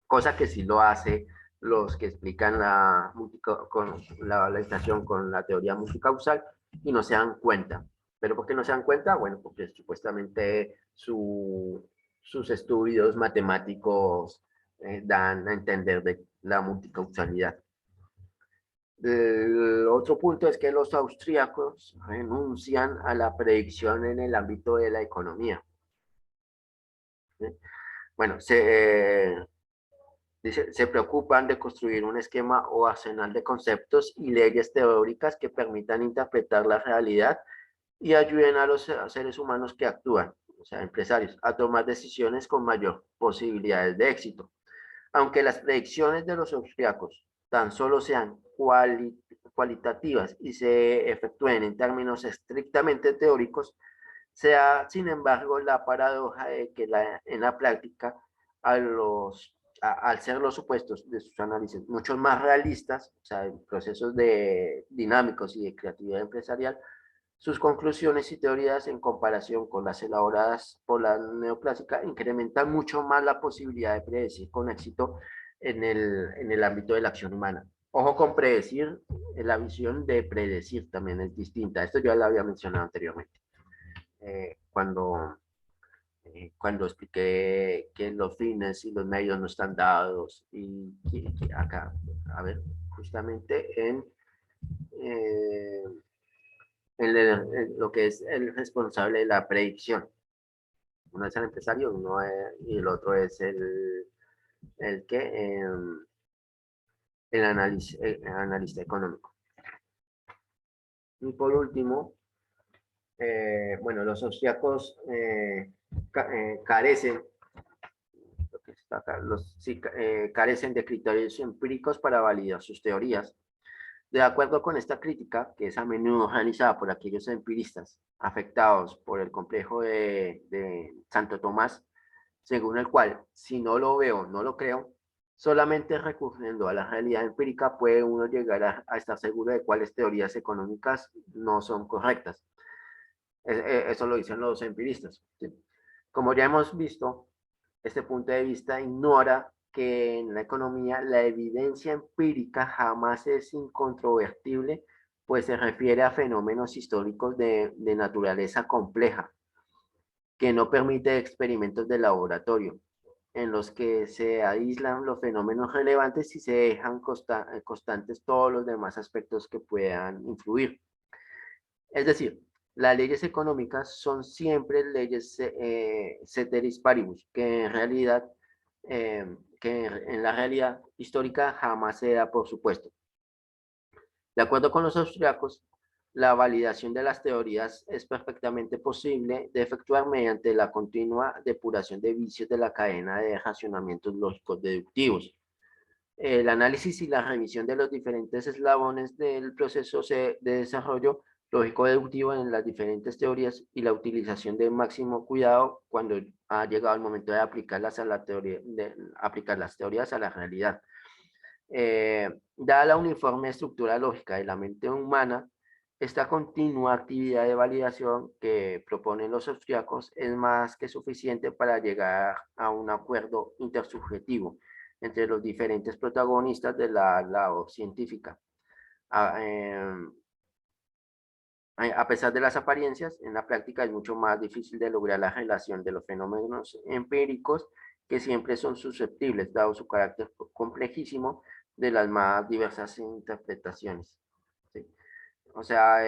cosa que sí lo hace los que explican la inflación con la teoría multicausal y no se dan cuenta. ¿Pero por qué no se dan cuenta? Bueno, porque supuestamente sus estudios matemáticos dan a entender de la multicausalidad. El otro punto es que los austríacos renuncian a la predicción en el ámbito de la economía. ¿Sí? Bueno, se preocupan de construir un esquema o arsenal de conceptos y leyes teóricas que permitan interpretar la realidad y ayuden a los seres humanos que actúan, o sea, empresarios, a tomar decisiones con mayor posibilidades de éxito. Aunque las predicciones de los austriacos tan solo sean cualitativas y se efectúen en términos estrictamente teóricos, sea, sin embargo, la paradoja de que en la práctica, al ser los supuestos de sus análisis mucho más realistas, o sea, en procesos dinámicos y de creatividad empresarial, sus conclusiones y teorías en comparación con las elaboradas por la neoclásica incrementan mucho más la posibilidad de predecir con éxito en el ámbito de la acción humana. Ojo con predecir, la visión de predecir también es distinta. Esto yo ya lo había mencionado anteriormente, cuando expliqué que los fines y los medios no están dados y que acá, a ver, justamente eh, en lo que es el responsable de la predicción. Uno es el empresario y el otro es el que el analista económico. Y por último, bueno, los austriacos carecen, sí, carecen de criterios empíricos para validar sus teorías. De acuerdo con esta crítica, que es a menudo realizada por aquellos empiristas afectados por el complejo de Santo Tomás, según el cual, si no lo veo, no lo creo, solamente recurriendo a la realidad empírica puede uno llegar a estar seguro de cuáles teorías económicas no son correctas. Eso lo dicen los empiristas. ¿Sí? Como ya hemos visto, este punto de vista ignora que en la economía la evidencia empírica jamás es incontrovertible, pues se refiere a fenómenos históricos de naturaleza compleja, que no permite experimentos de laboratorio, en los que se aíslan los fenómenos relevantes y se dejan constantes todos los demás aspectos que puedan influir. Es decir, las leyes económicas son siempre leyes ceteris paribus, que en realidad que en la realidad histórica jamás se da, por supuesto. De acuerdo con los austriacos, la validación de las teorías es perfectamente posible de efectuar mediante la continua depuración de vicios de la cadena de racionamientos lógicos deductivos. El análisis y la revisión de los diferentes eslabones del proceso de desarrollo lógico-deductivo en las diferentes teorías y la utilización de máximo cuidado cuando ha llegado el momento de aplicarlas a la teoría, de aplicar las teorías a la realidad. Dada la uniforme estructura lógica de la mente humana, esta continua actividad de validación que proponen los austriacos es más que suficiente para llegar a un acuerdo intersubjetivo entre los diferentes protagonistas de la labor científica. A pesar de las apariencias, en la práctica es mucho más difícil de lograr la relación de los fenómenos empíricos que siempre son susceptibles, dado su carácter complejísimo, de las más diversas interpretaciones. ¿Sí? O sea,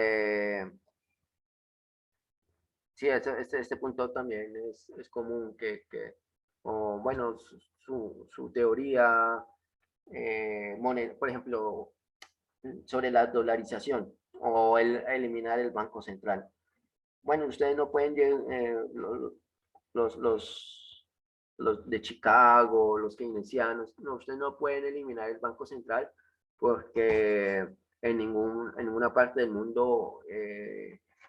sí, este punto también es común o, bueno, su teoría, por ejemplo, sobre la dolarización o eliminar el Banco Central. Bueno, ustedes no pueden, los, los de Chicago, los keynesianos, no, ustedes no pueden eliminar el Banco Central porque en ninguna parte del mundo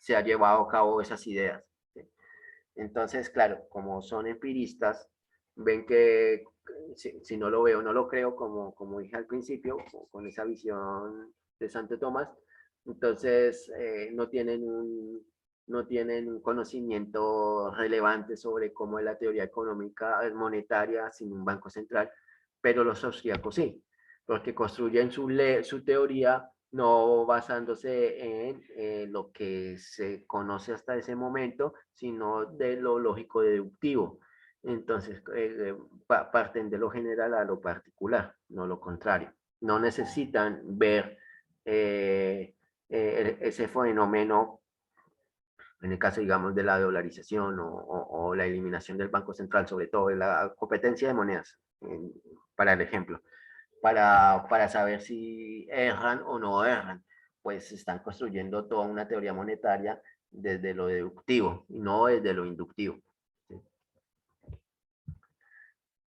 se ha llevado a cabo esas ideas. ¿Sí? Entonces, claro, como son empiristas, ven que si no lo veo, no lo creo, como dije al principio, con esa visión de Santo Tomás, entonces no tienen un conocimiento relevante sobre cómo es la teoría económica monetaria sin un banco central, pero los austríacos sí, porque construyen su teoría no basándose en lo que se conoce hasta ese momento, sino de lo lógico deductivo. Entonces, parten de lo general a lo particular, no lo contrario. No necesitan ver ese fenómeno, en el caso, digamos, de la dolarización o la eliminación del Banco Central, sobre todo la competencia de monedas, para el ejemplo para saber si erran o no erran. Pues están construyendo toda una teoría monetaria desde lo deductivo y no desde lo inductivo. ¿Sí?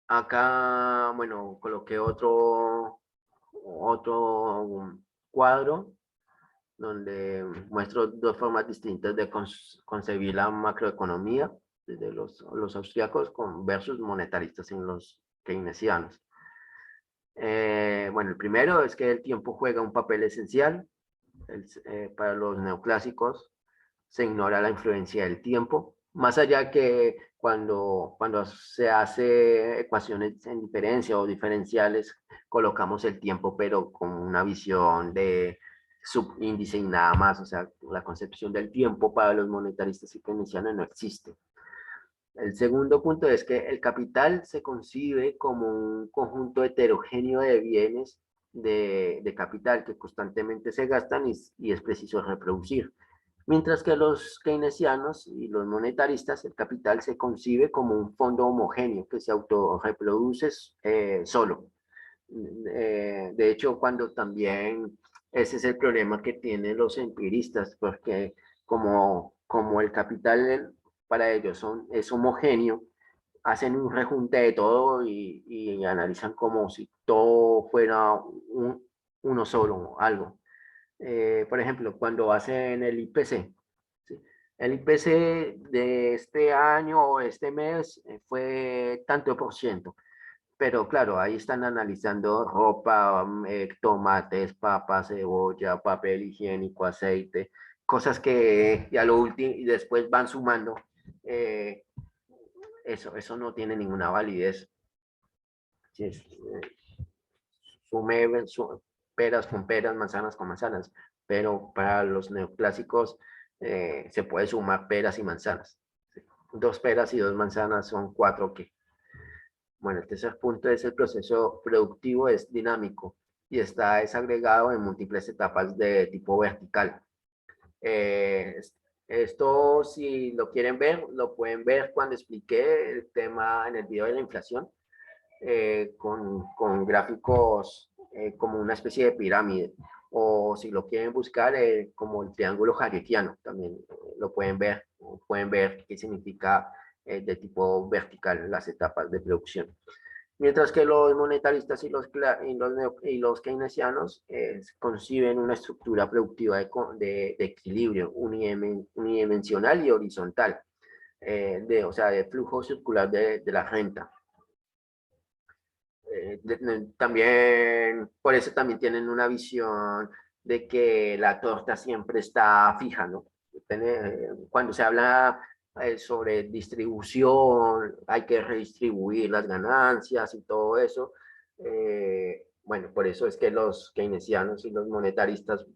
Acá, bueno, coloqué otro cuadro donde muestro dos formas distintas de concebir la macroeconomía, desde los austriacos versus monetaristas en los keynesianos. Bueno, el primero es que el tiempo juega un papel esencial. Para los neoclásicos se ignora la influencia del tiempo, más allá que cuando se hace ecuaciones en diferencia o diferenciales, colocamos el tiempo, pero con una visión de subíndice y nada más. O sea, la concepción del tiempo para los monetaristas y keynesianos no existe. El segundo punto es que el capital se concibe como un conjunto heterogéneo de bienes de capital que constantemente se gastan y es preciso reproducir. Mientras que los keynesianos y los monetaristas, el capital se concibe como un fondo homogéneo que se autorreproduce solo. De hecho, cuando también ese es el problema que tienen los empiristas, porque como el capital para ellos es homogéneo, hacen un rejunte de todo y analizan como si todo fuera uno solo, algo. Por ejemplo, cuando hacen el IPC, ¿sí? El IPC de este año o este mes fue tanto por ciento, pero claro, ahí están analizando ropa, tomates, papas, cebolla, papel higiénico, aceite, cosas que a lo último y después van sumando. eh, eso no tiene ninguna validez. Si es, sume peras con peras, manzanas con manzanas, pero para los neoclásicos se puede sumar peras y manzanas. ¿Sí? Dos peras y dos manzanas son cuatro que. Bueno, el tercer punto es el proceso productivo es dinámico y está desagregado en múltiples etapas de tipo vertical. Eh, Esto, si lo quieren ver, lo pueden ver cuando expliqué el tema en el video de la inflación. con gráficos como una especie de pirámide, o si lo quieren buscar como el triángulo hagetiano, también pueden ver qué significa de tipo vertical las etapas de producción. Mientras que los monetaristas y los keynesianos conciben una estructura productiva de equilibrio unidimensional y horizontal, o sea, de flujo circular de la renta. También, por eso también tienen una visión de que la torta siempre está fija, ¿no? Cuando se habla sobre distribución, hay que redistribuir las ganancias y todo eso. Bueno, por eso es que los keynesianos y los monetaristas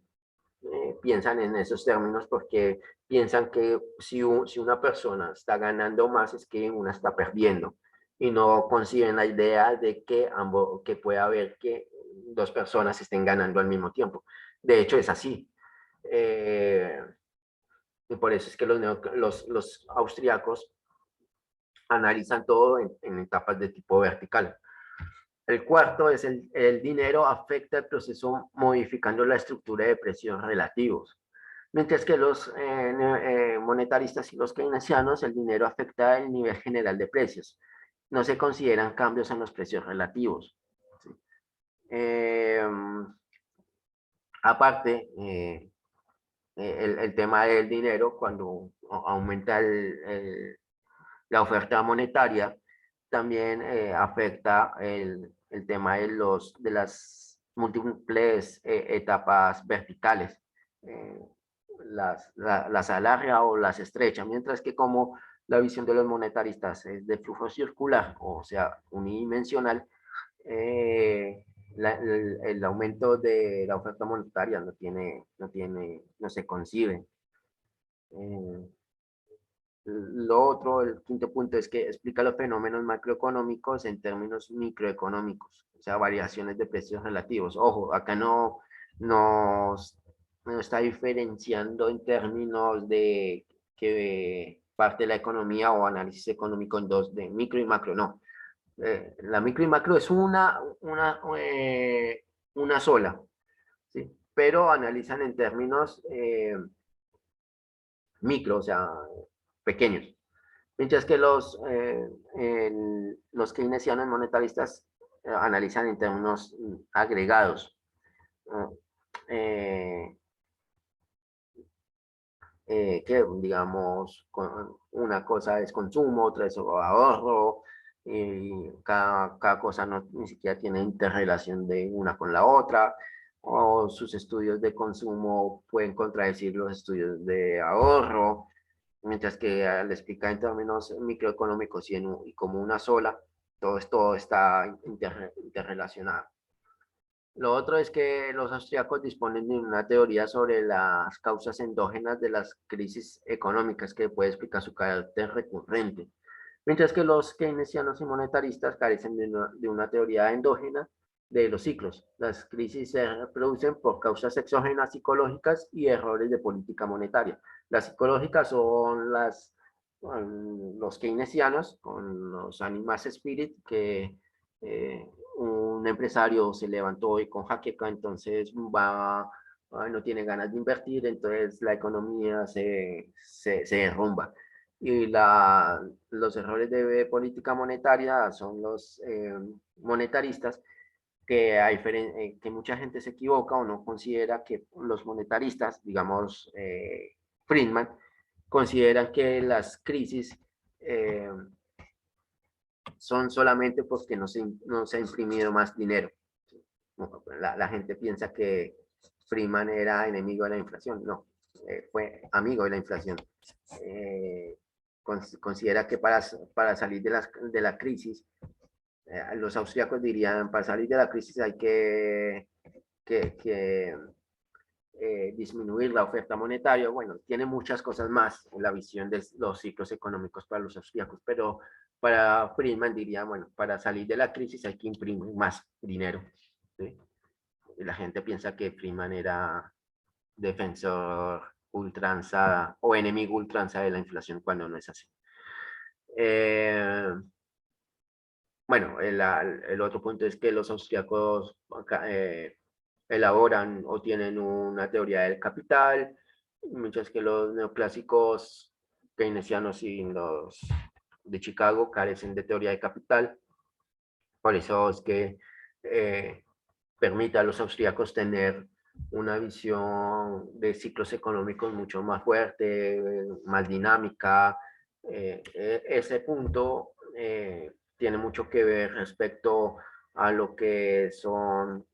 piensan en esos términos, porque piensan que si una persona está ganando más es que una está perdiendo, y no conciben la idea de que pueda haber que dos personas estén ganando al mismo tiempo. De hecho, es así. Eh, y por eso es que los austriacos analizan todo en etapas de tipo vertical. El cuarto es el dinero afecta el proceso modificando la estructura de precios relativos. Mientras que los monetaristas y los keynesianos, el dinero afecta el nivel general de precios. No se consideran cambios en los precios relativos. ¿Sí? Aparte, el tema del dinero, cuando aumenta la oferta monetaria, también afecta el tema de las múltiples etapas verticales. Eh, las alarga o las estrecha, mientras que como la visión de los monetaristas es de flujo circular, o sea, unidimensional, eh, el aumento de la oferta monetaria no se concibe. Eh, lo otro, el quinto punto, es que explica los fenómenos macroeconómicos en términos microeconómicos, o sea, variaciones de precios relativos. Ojo, acá no está diferenciando en términos de que parte de la economía o análisis económico en dos, de micro y macro, no. La micro y macro es una sola, ¿sí? Pero analizan en términos micro, o sea, pequeños. Mientras que los keynesianos monetaristas analizan en términos agregados. Eh, que digamos, una cosa es consumo, otra es ahorro, y cada cosa ni siquiera tiene interrelación de una con la otra, o sus estudios de consumo pueden contradecir los estudios de ahorro, mientras que al explicar en términos microeconómicos y como una sola, todo está interrelacionado. Lo otro es que los austriacos disponen de una teoría sobre las causas endógenas de las crisis económicas que puede explicar su carácter recurrente, mientras que los keynesianos y monetaristas carecen de una teoría endógena de los ciclos. Las crisis se producen por causas exógenas psicológicas y errores de política monetaria. Las psicológicas son los keynesianos con los animas spirit, que un empresario se levantó hoy con jaqueca, entonces no tiene ganas de invertir, entonces la economía se derrumba. Y los errores de política monetaria son los monetaristas, que mucha gente se equivoca o no considera que los monetaristas, digamos, Friedman, consideran que las crisis eh, son solamente porque no se ha imprimido más dinero. La gente piensa que Friedman era enemigo de la inflación. No, fue amigo de la inflación. Eh, considera que para salir de la crisis, los austríacos dirían, para salir de la crisis hay que disminuir la oferta monetaria. Bueno, tiene muchas cosas más en la visión de los ciclos económicos para los austríacos, pero para Friedman diría, bueno, para salir de la crisis hay que imprimir más dinero. ¿Sí? Y la gente piensa que Friedman era defensor ultranza o enemigo ultranza de la inflación, cuando no es así. Eh, bueno, el otro punto es que los austríacos elaboran o tienen una teoría del capital, mientras que los neoclásicos keynesianos y los de Chicago carecen de teoría de capital. Por eso es que eh, permite a los austríacos tener una visión de ciclos económicos mucho más fuerte, más dinámica. Ese punto tiene mucho que ver respecto a lo que son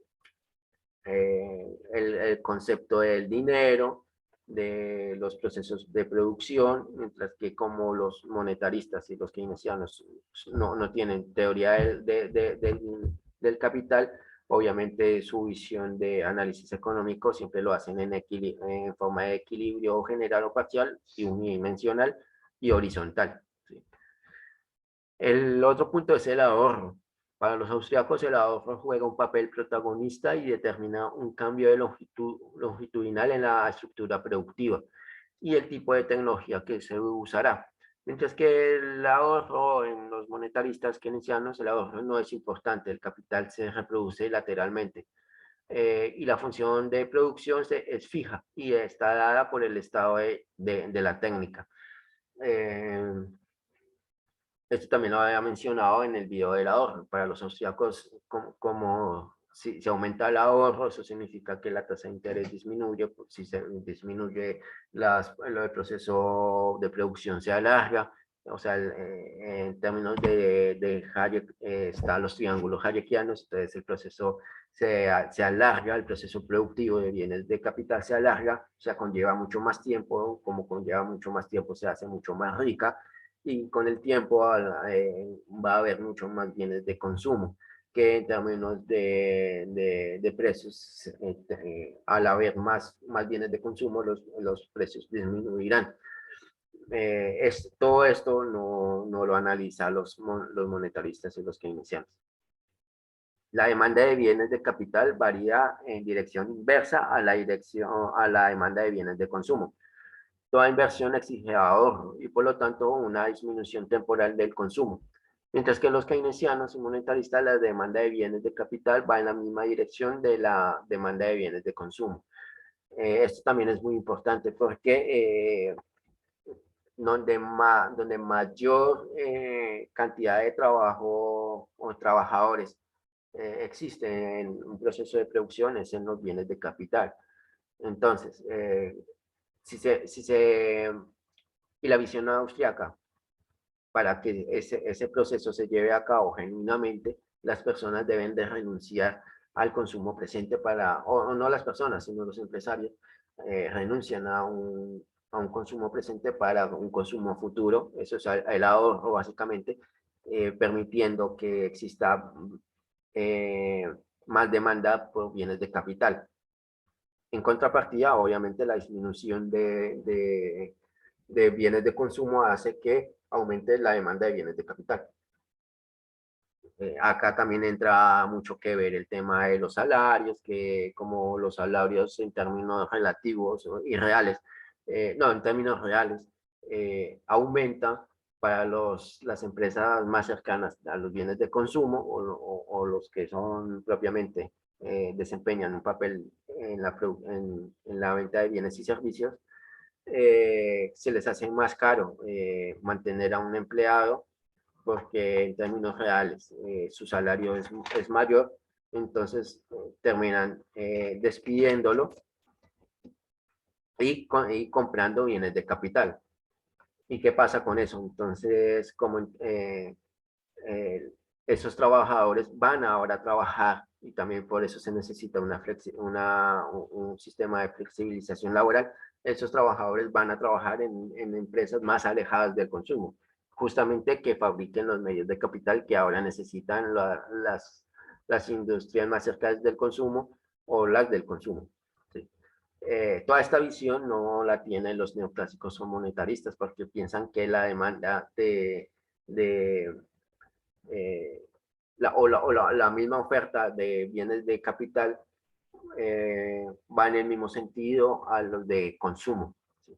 el concepto del dinero, de los procesos de producción, mientras que como los monetaristas y los keynesianos no tienen teoría del capital, obviamente su visión de análisis económico siempre lo hacen en forma de equilibrio general o parcial y unidimensional y horizontal. ¿Sí? El otro punto es el ahorro. Para los austriacos el ahorro juega un papel protagonista y determina un cambio de longitudinal en la estructura productiva y el tipo de tecnología que se usará. Mientras que el ahorro en los monetaristas keynesianos, el ahorro no es importante, el capital se reproduce lateralmente y la función de producción es fija y está dada por el estado de la técnica. Eh, Esto también lo había mencionado en el video del ahorro. Para los austríacos, como si se aumenta el ahorro, eso significa que la tasa de interés disminuye. Si se disminuye el proceso de producción se alarga. O sea, en términos de Hayek, están los triángulos hayekianos, entonces el proceso se alarga, el proceso productivo de bienes de capital se alarga, o sea, conlleva mucho más tiempo, como conlleva mucho más tiempo se hace mucho más rica, y con el tiempo va a haber muchos más bienes de consumo que en términos de precios, al haber más bienes de consumo, los precios disminuirán. Todo esto no lo analizan los monetaristas y los keynesianos. La demanda de bienes de capital varía en dirección inversa a la demanda de bienes de consumo. Toda inversión exige ahorro y por lo tanto una disminución temporal del consumo. Mientras que los keynesianos y monetaristas, la demanda de bienes de capital va en la misma dirección de la demanda de bienes de consumo. Esto también es muy importante porque donde mayor cantidad de trabajo o trabajadores existe en un proceso de producción es en los bienes de capital. Entonces, si se y la visión austriaca, para que ese proceso se lleve a cabo genuinamente, las personas deben de renunciar al consumo presente o no las personas, sino los empresarios, renuncian a un consumo presente para un consumo futuro, eso es el ahorro básicamente, permitiendo que exista eh, más demanda por bienes de capital. En contrapartida, obviamente la disminución de bienes de consumo hace que aumente la demanda de bienes de capital. Acá también entra mucho que ver el tema de los salarios, que como los salarios en términos relativos y reales, no, en términos reales, aumentan para las empresas más cercanas a los bienes de consumo o los que son propiamente desempeñan un papel en la venta de bienes y servicios, se les hace más caro mantener a un empleado porque en términos reales su salario es mayor, entonces terminan despidiéndolo y comprando bienes de capital. ¿Y qué pasa con eso? Entonces, como eh, esos trabajadores van ahora a trabajar y también por eso se necesita un sistema de flexibilización laboral. Esos trabajadores van a trabajar en empresas más alejadas del consumo, justamente que fabriquen los medios de capital que ahora necesitan las industrias más cercanas del consumo o las del consumo. ¿Sí? Toda esta visión no la tienen los neoclásicos o monetaristas porque piensan que la demanda de la misma oferta de bienes de capital va en el mismo sentido a los de consumo. ¿Sí?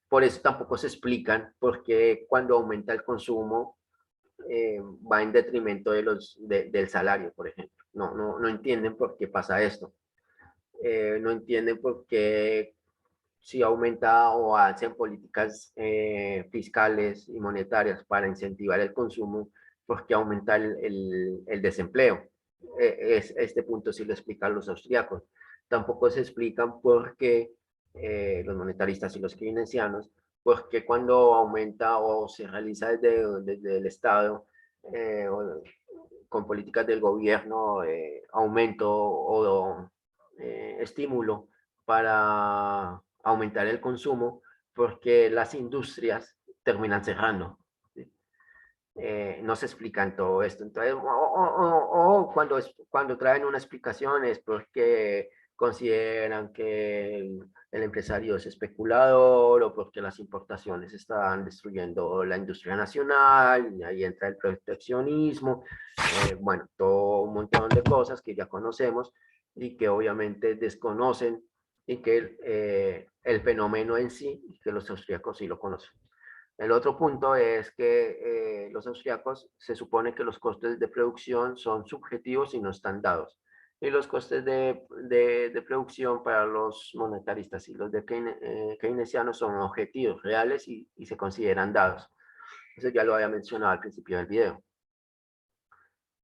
Por eso tampoco se explican por qué cuando aumenta el consumo va en detrimento del salario, por ejemplo. No entienden por qué pasa esto. No entienden por qué si aumenta o hacen políticas fiscales y monetarias para incentivar el consumo, por qué aumenta el desempleo. Este punto sí lo explican los austríacos. Tampoco se explican por qué los monetaristas y los keynesianos, porque cuando aumenta o se realiza desde el Estado con políticas del gobierno, aumento o estímulo para aumentar el consumo, porque las industrias terminan cerrando. ¿Sí? No se explican todo esto. Entonces, o cuando traen una explicación es porque consideran que el empresario es especulador o porque las importaciones están destruyendo la industria nacional, y ahí entra el proteccionismo, bueno, todo un montón de cosas que ya conocemos y que obviamente desconocen y que el fenómeno en sí, que los austríacos sí lo conocen. El otro punto es que los austríacos se supone que los costes de producción son subjetivos y no están dados. Y los costes de producción para los monetaristas y los de keynesianos son objetivos, reales y se consideran dados. Eso ya lo había mencionado al principio del video.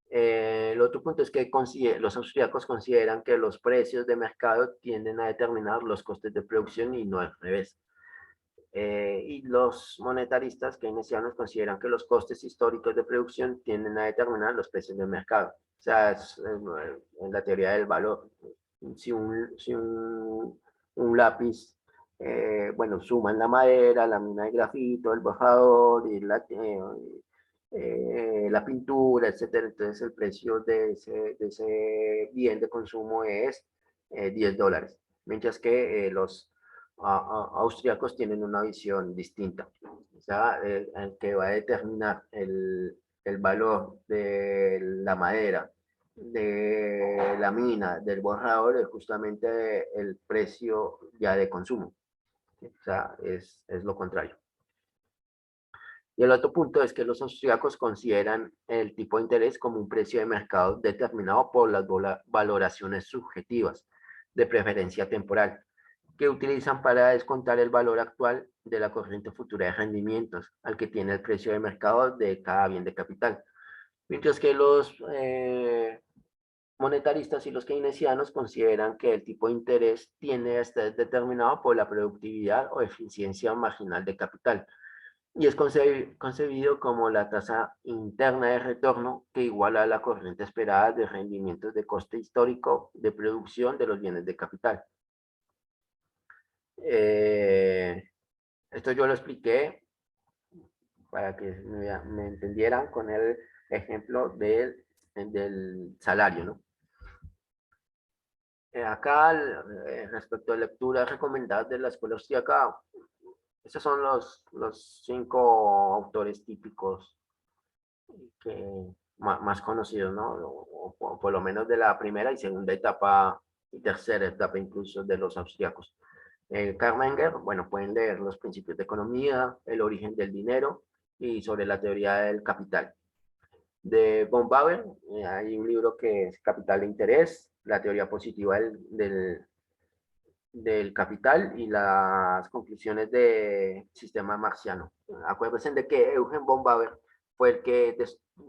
El otro punto es que los austríacos consideran que los precios de mercado tienden a determinar los costes de producción y no al revés. Y los monetaristas keynesianos consideran que los costes históricos de producción tienden a determinar los precios del mercado. O sea, en la teoría del valor, si un lápiz, bueno, suman la madera, la mina de grafito, el borrador, y la pintura, etcétera, entonces el precio de ese bien de consumo es $10, mientras que los austríacos tienen una visión distinta. O sea, el que va a determinar el valor de la madera, de la mina, del borrador, es justamente el precio ya de consumo. O sea, es lo contrario. Y el otro punto es que los austríacos consideran el tipo de interés como un precio de mercado determinado por las valoraciones subjetivas, de preferencia temporal, que utilizan para descontar el valor actual de la corriente futura de rendimientos al que tiene el precio de mercado de cada bien de capital. Mientras que los monetaristas y los keynesianos consideran que el tipo de interés tiene a estar determinado por la productividad o eficiencia marginal de capital y es concebido como la tasa interna de retorno que iguala a la corriente esperada de rendimientos de coste histórico de producción de los bienes de capital. Esto yo lo expliqué para que me entendieran con el ejemplo del salario, ¿no? Acá, respecto a lecturas recomendadas de la escuela austríaca, estos son los 5 autores típicos que, más conocidos, ¿no? O por lo menos de la primera y segunda etapa y tercera etapa incluso de los austríacos. Karl Menger, bueno, pueden leer los principios de economía, el origen del dinero y sobre la teoría del capital. De von Bauer, hay un libro que es Capital de Interés, la teoría positiva del capital y las conclusiones del sistema marxiano. Acuérdense de que Eugen von Bauer fue el que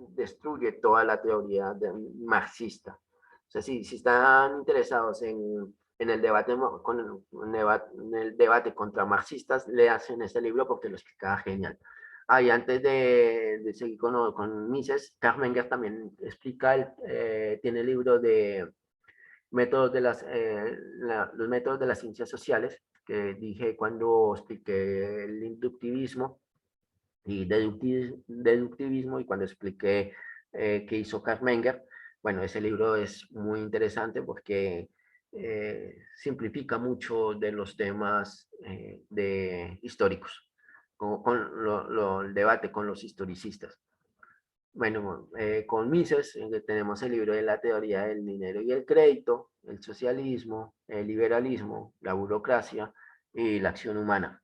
destruye toda la teoría marxista. O sea, si están interesados en el debate en el debate contra marxistas, le hacen este libro porque lo explicaba genial. Y antes de seguir con Mises, Karl Menger también explica, tiene el libro de métodos los métodos de las ciencias sociales, que dije cuando expliqué el inductivismo y deductivismo y cuando expliqué qué hizo Karl Menger. Bueno, ese libro es muy interesante porque simplifica mucho de los temas históricos, con el debate con los historicistas. Bueno, con Mises tenemos el libro de la teoría del dinero y el crédito, el socialismo, el liberalismo, la burocracia y la acción humana.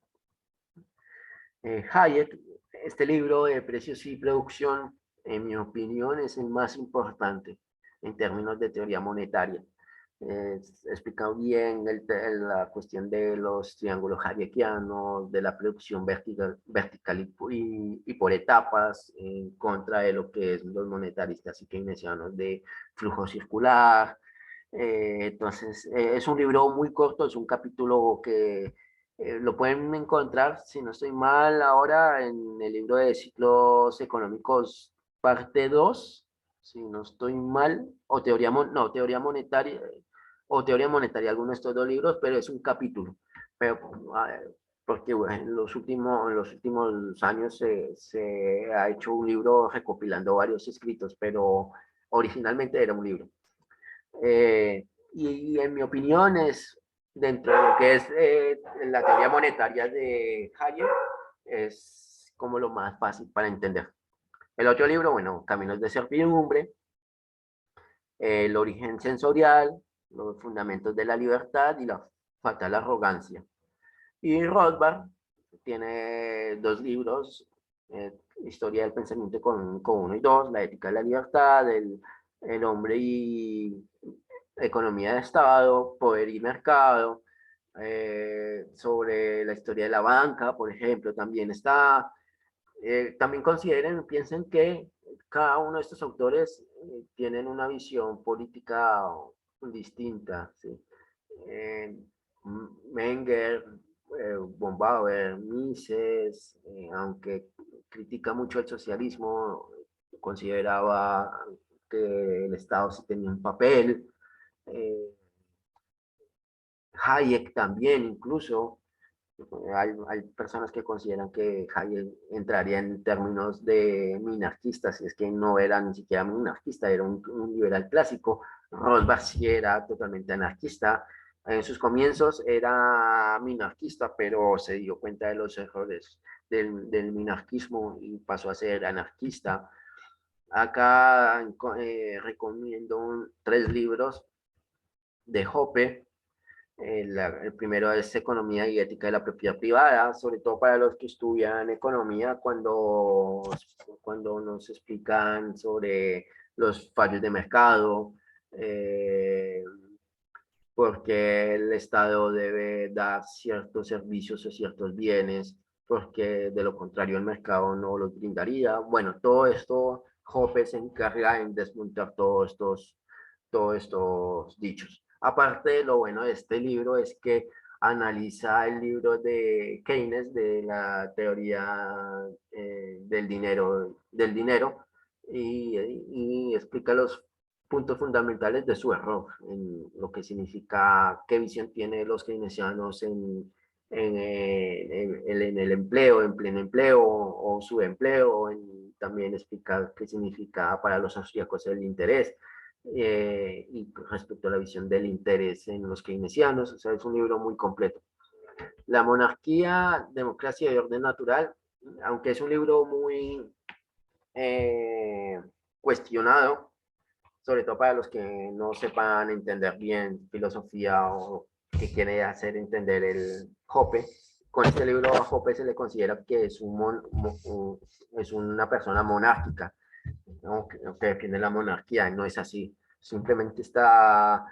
Hayek, este libro de Precios y Producción, en mi opinión, es el más importante en términos de teoría monetaria. Explica bien la cuestión de los triángulos hayekianos, de la producción vertical y por etapas, en contra de lo que es los monetaristas y keynesianos de flujo circular. Entonces, es un libro muy corto, es un capítulo que lo pueden encontrar, si no estoy mal, ahora en el libro de ciclos económicos, parte 2 si no estoy mal, o teoría, no, teoría monetaria, o teoría monetaria, alguno de estos dos libros, pero es un capítulo. Pero, porque bueno, en los últimos años se ha hecho un libro recopilando varios escritos, pero originalmente era un libro. Y en mi opinión es, dentro de lo que es la teoría monetaria de Hayek, es como lo más fácil para entender. El otro libro, bueno, Caminos de Servidumbre, El origen sensorial, Los fundamentos de la libertad y la fatal arrogancia. Y Rothbard tiene dos libros, Historia del pensamiento con 1 y 2, La ética de la libertad, el hombre y economía de Estado, poder y mercado, sobre la historia de la banca, por ejemplo, también está. También consideren, piensen que cada uno de estos autores tienen una visión política distinta, ¿sí? Eh, Menger, Bombauer, Mises, aunque critica mucho el socialismo, consideraba que el Estado sí tenía un papel. Eh, Hayek también, incluso, hay personas que consideran que Hayek entraría en términos de minarquista, si es que no era ni siquiera minarquista, era un liberal clásico. Rothbard sí era totalmente anarquista. En sus comienzos era minarquista, pero se dio cuenta de los errores del minarquismo y pasó a ser anarquista. Acá recomiendo 3 libros de Hoppe. El primero es Economía y Ética de la Propiedad Privada, sobre todo para los que estudian economía, cuando nos explican sobre los fallos de mercado, eh, porque el Estado debe dar ciertos servicios o ciertos bienes, porque de lo contrario el mercado no los brindaría. Bueno, todo esto, Hoppe se encarga en desmontar todos estos dichos. Aparte, lo bueno de este libro es que analiza el libro de Keynes, de la teoría del dinero y explica los puntos fundamentales de su error, en lo que significa, qué visión tienen los keynesianos en el empleo, en pleno empleo o subempleo, también explica qué significa para los austríacos el interés, y respecto a la visión del interés en los keynesianos. O sea, es un libro muy completo. La monarquía, democracia y orden natural, aunque es un libro muy cuestionado, sobre todo para los que no sepan entender bien filosofía o que quiere hacer entender el Hoppe. Con este libro a Hoppe se le considera que es, es una persona monárquica, ¿no? Que defiende la monarquía, y no es así. Simplemente está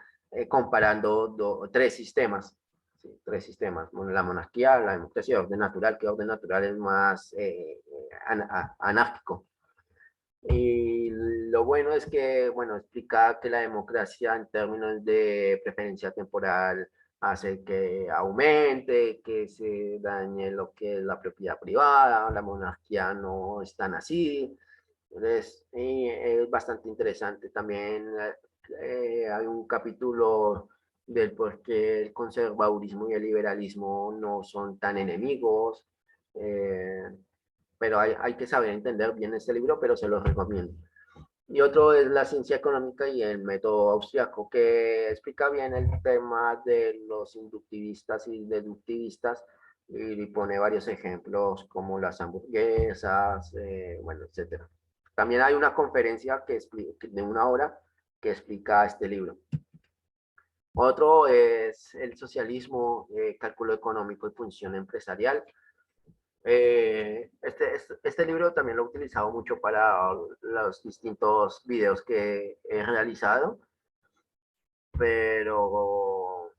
comparando 3 sistemas. Sí, 3 sistemas, la monarquía, la democracia y el orden natural, que el orden natural es más anárquico. Y lo bueno es que, bueno, explica que la democracia en términos de preferencia temporal hace que aumente, que se dañe lo que es la propiedad privada, la monarquía no es tan así. Entonces, es bastante interesante. También hay un capítulo del por qué el conservadurismo y el liberalismo no son tan enemigos. Eh, pero hay que saber entender bien este libro, pero se los recomiendo. Y otro es La ciencia económica y el método austriaco, que explica bien el tema de los inductivistas y deductivistas y pone varios ejemplos como las hamburguesas, bueno, etcétera. También hay una conferencia de 1 hora que explica este libro. Otro es El socialismo, cálculo económico y función empresarial. Este libro también lo he utilizado mucho para los distintos videos que he realizado, pero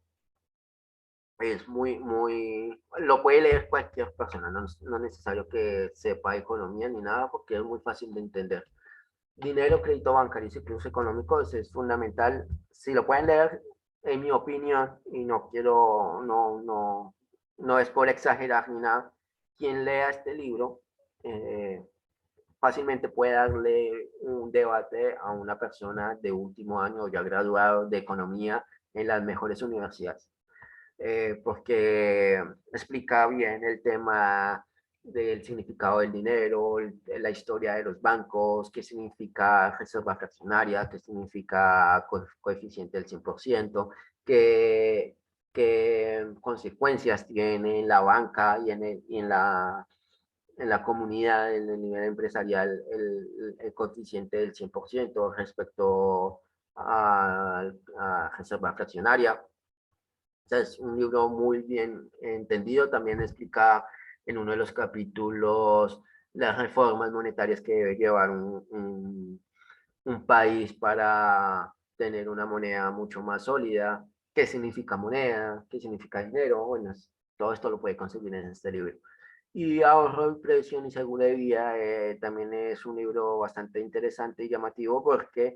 es lo puede leer cualquier persona, no es necesario que sepa economía ni nada, porque es muy fácil de entender. Dinero, crédito bancario y ciclos económicos es fundamental. Si lo pueden leer, en mi opinión, y no quiero, no es por exagerar ni nada, quien lea este libro fácilmente puede darle un debate a una persona de último año ya graduado de economía en las mejores universidades, porque explica bien el tema del significado del dinero, la historia de los bancos, qué significa reserva fraccionaria, qué significa coeficiente del 100%, qué consecuencias tiene en la banca y en la comunidad, en el nivel empresarial, el coeficiente del 100% respecto a reserva fraccionaria. O sea, es un libro muy bien entendido. También explica en uno de los capítulos las reformas monetarias que debe llevar un país para tener una moneda mucho más sólida. ¿Qué significa moneda? ¿Qué significa dinero? Bueno, todo esto lo puede conseguir en este libro. Y Ahorro, Previsión y Seguro de Vida también es un libro bastante interesante y llamativo porque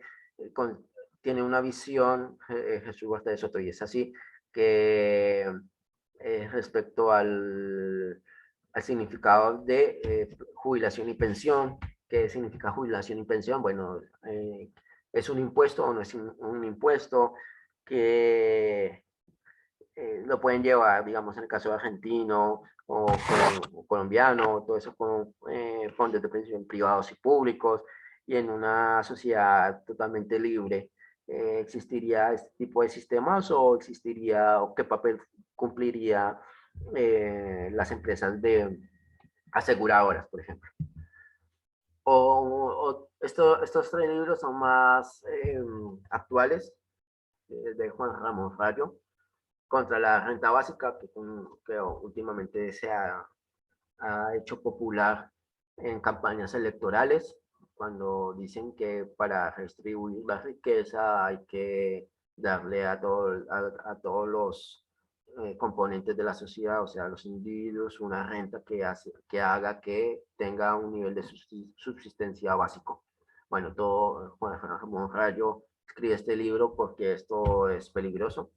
tiene una visión, Jesús Huerta de Soto, y es así, que respecto al significado de jubilación y pensión. ¿Qué significa jubilación y pensión? Bueno, ¿es un impuesto o no es un impuesto? Que lo pueden llevar, digamos, en el caso argentino o colombiano, todo eso con fondos de pensión privados y públicos, y en una sociedad totalmente libre, ¿existiría este tipo de sistemas o existiría, o qué papel cumpliría las empresas de aseguradoras, por ejemplo? Estos tres libros son más actuales, de Juan Ramón Rayo, contra la renta básica, que últimamente ha hecho popular en campañas electorales, cuando dicen que para redistribuir la riqueza hay que darle a todos los componentes de la sociedad, o sea, a los individuos, una renta que haga que tenga un nivel de subsistencia básico. Bueno, Juan Ramón Rayo escribe este libro porque esto es peligroso.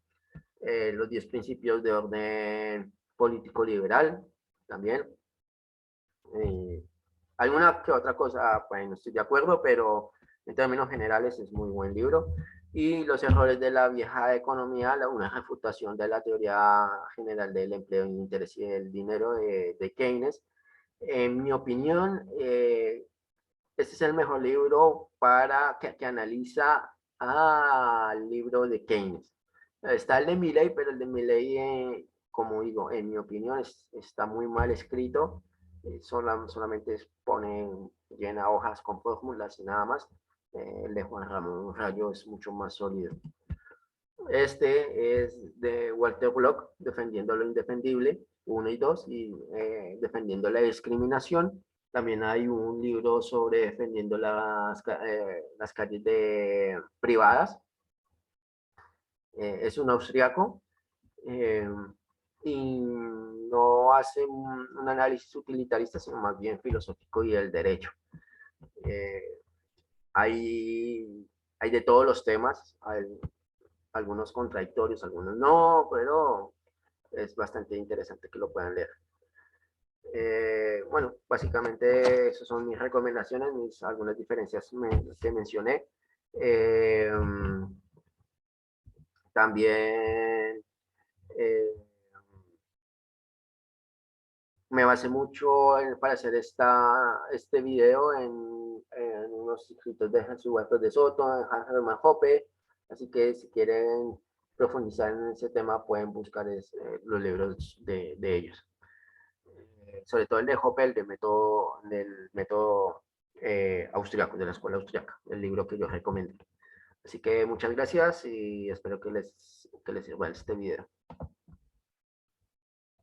Los 10 principios de orden político liberal también. Eh, Alguna que otra cosa, pues no estoy de acuerdo, pero en términos generales es muy buen libro. Y Los errores de la vieja economía, una refutación de la teoría general del empleo, el interés y el dinero de Keynes. En mi opinión, este es el mejor libro que analiza al libro de Keynes. Está el de Milley, pero el de Milley, como digo, en mi opinión, está muy mal escrito. Solamente llena hojas con fórmulas y nada más. El de Juan Ramón Rayo es mucho más sólido. Este es de Walter Block, Defendiendo lo Indefendible, 1 y 2, y Defendiendo la Discriminación. También hay un libro sobre defendiendo las calles privadas. Es un austriaco eh, y no hace un análisis utilitarista, sino más bien filosófico y del derecho. Eh, hay de todos los temas, algunos contradictorios, algunos no, pero es bastante interesante que lo puedan leer. Bueno, básicamente esas son mis recomendaciones, algunas diferencias que mencioné. Eh, También me basé mucho para hacer este video en unos escritos de Jesús Huertas de Soto, en Germán Hoppe, así que si quieren profundizar en ese tema pueden buscar los libros de ellos. Sobre todo el de Hoppe, del método austriaco, de la escuela austriaca, el libro que yo recomiendo. Así que muchas gracias y espero que les sirva este video.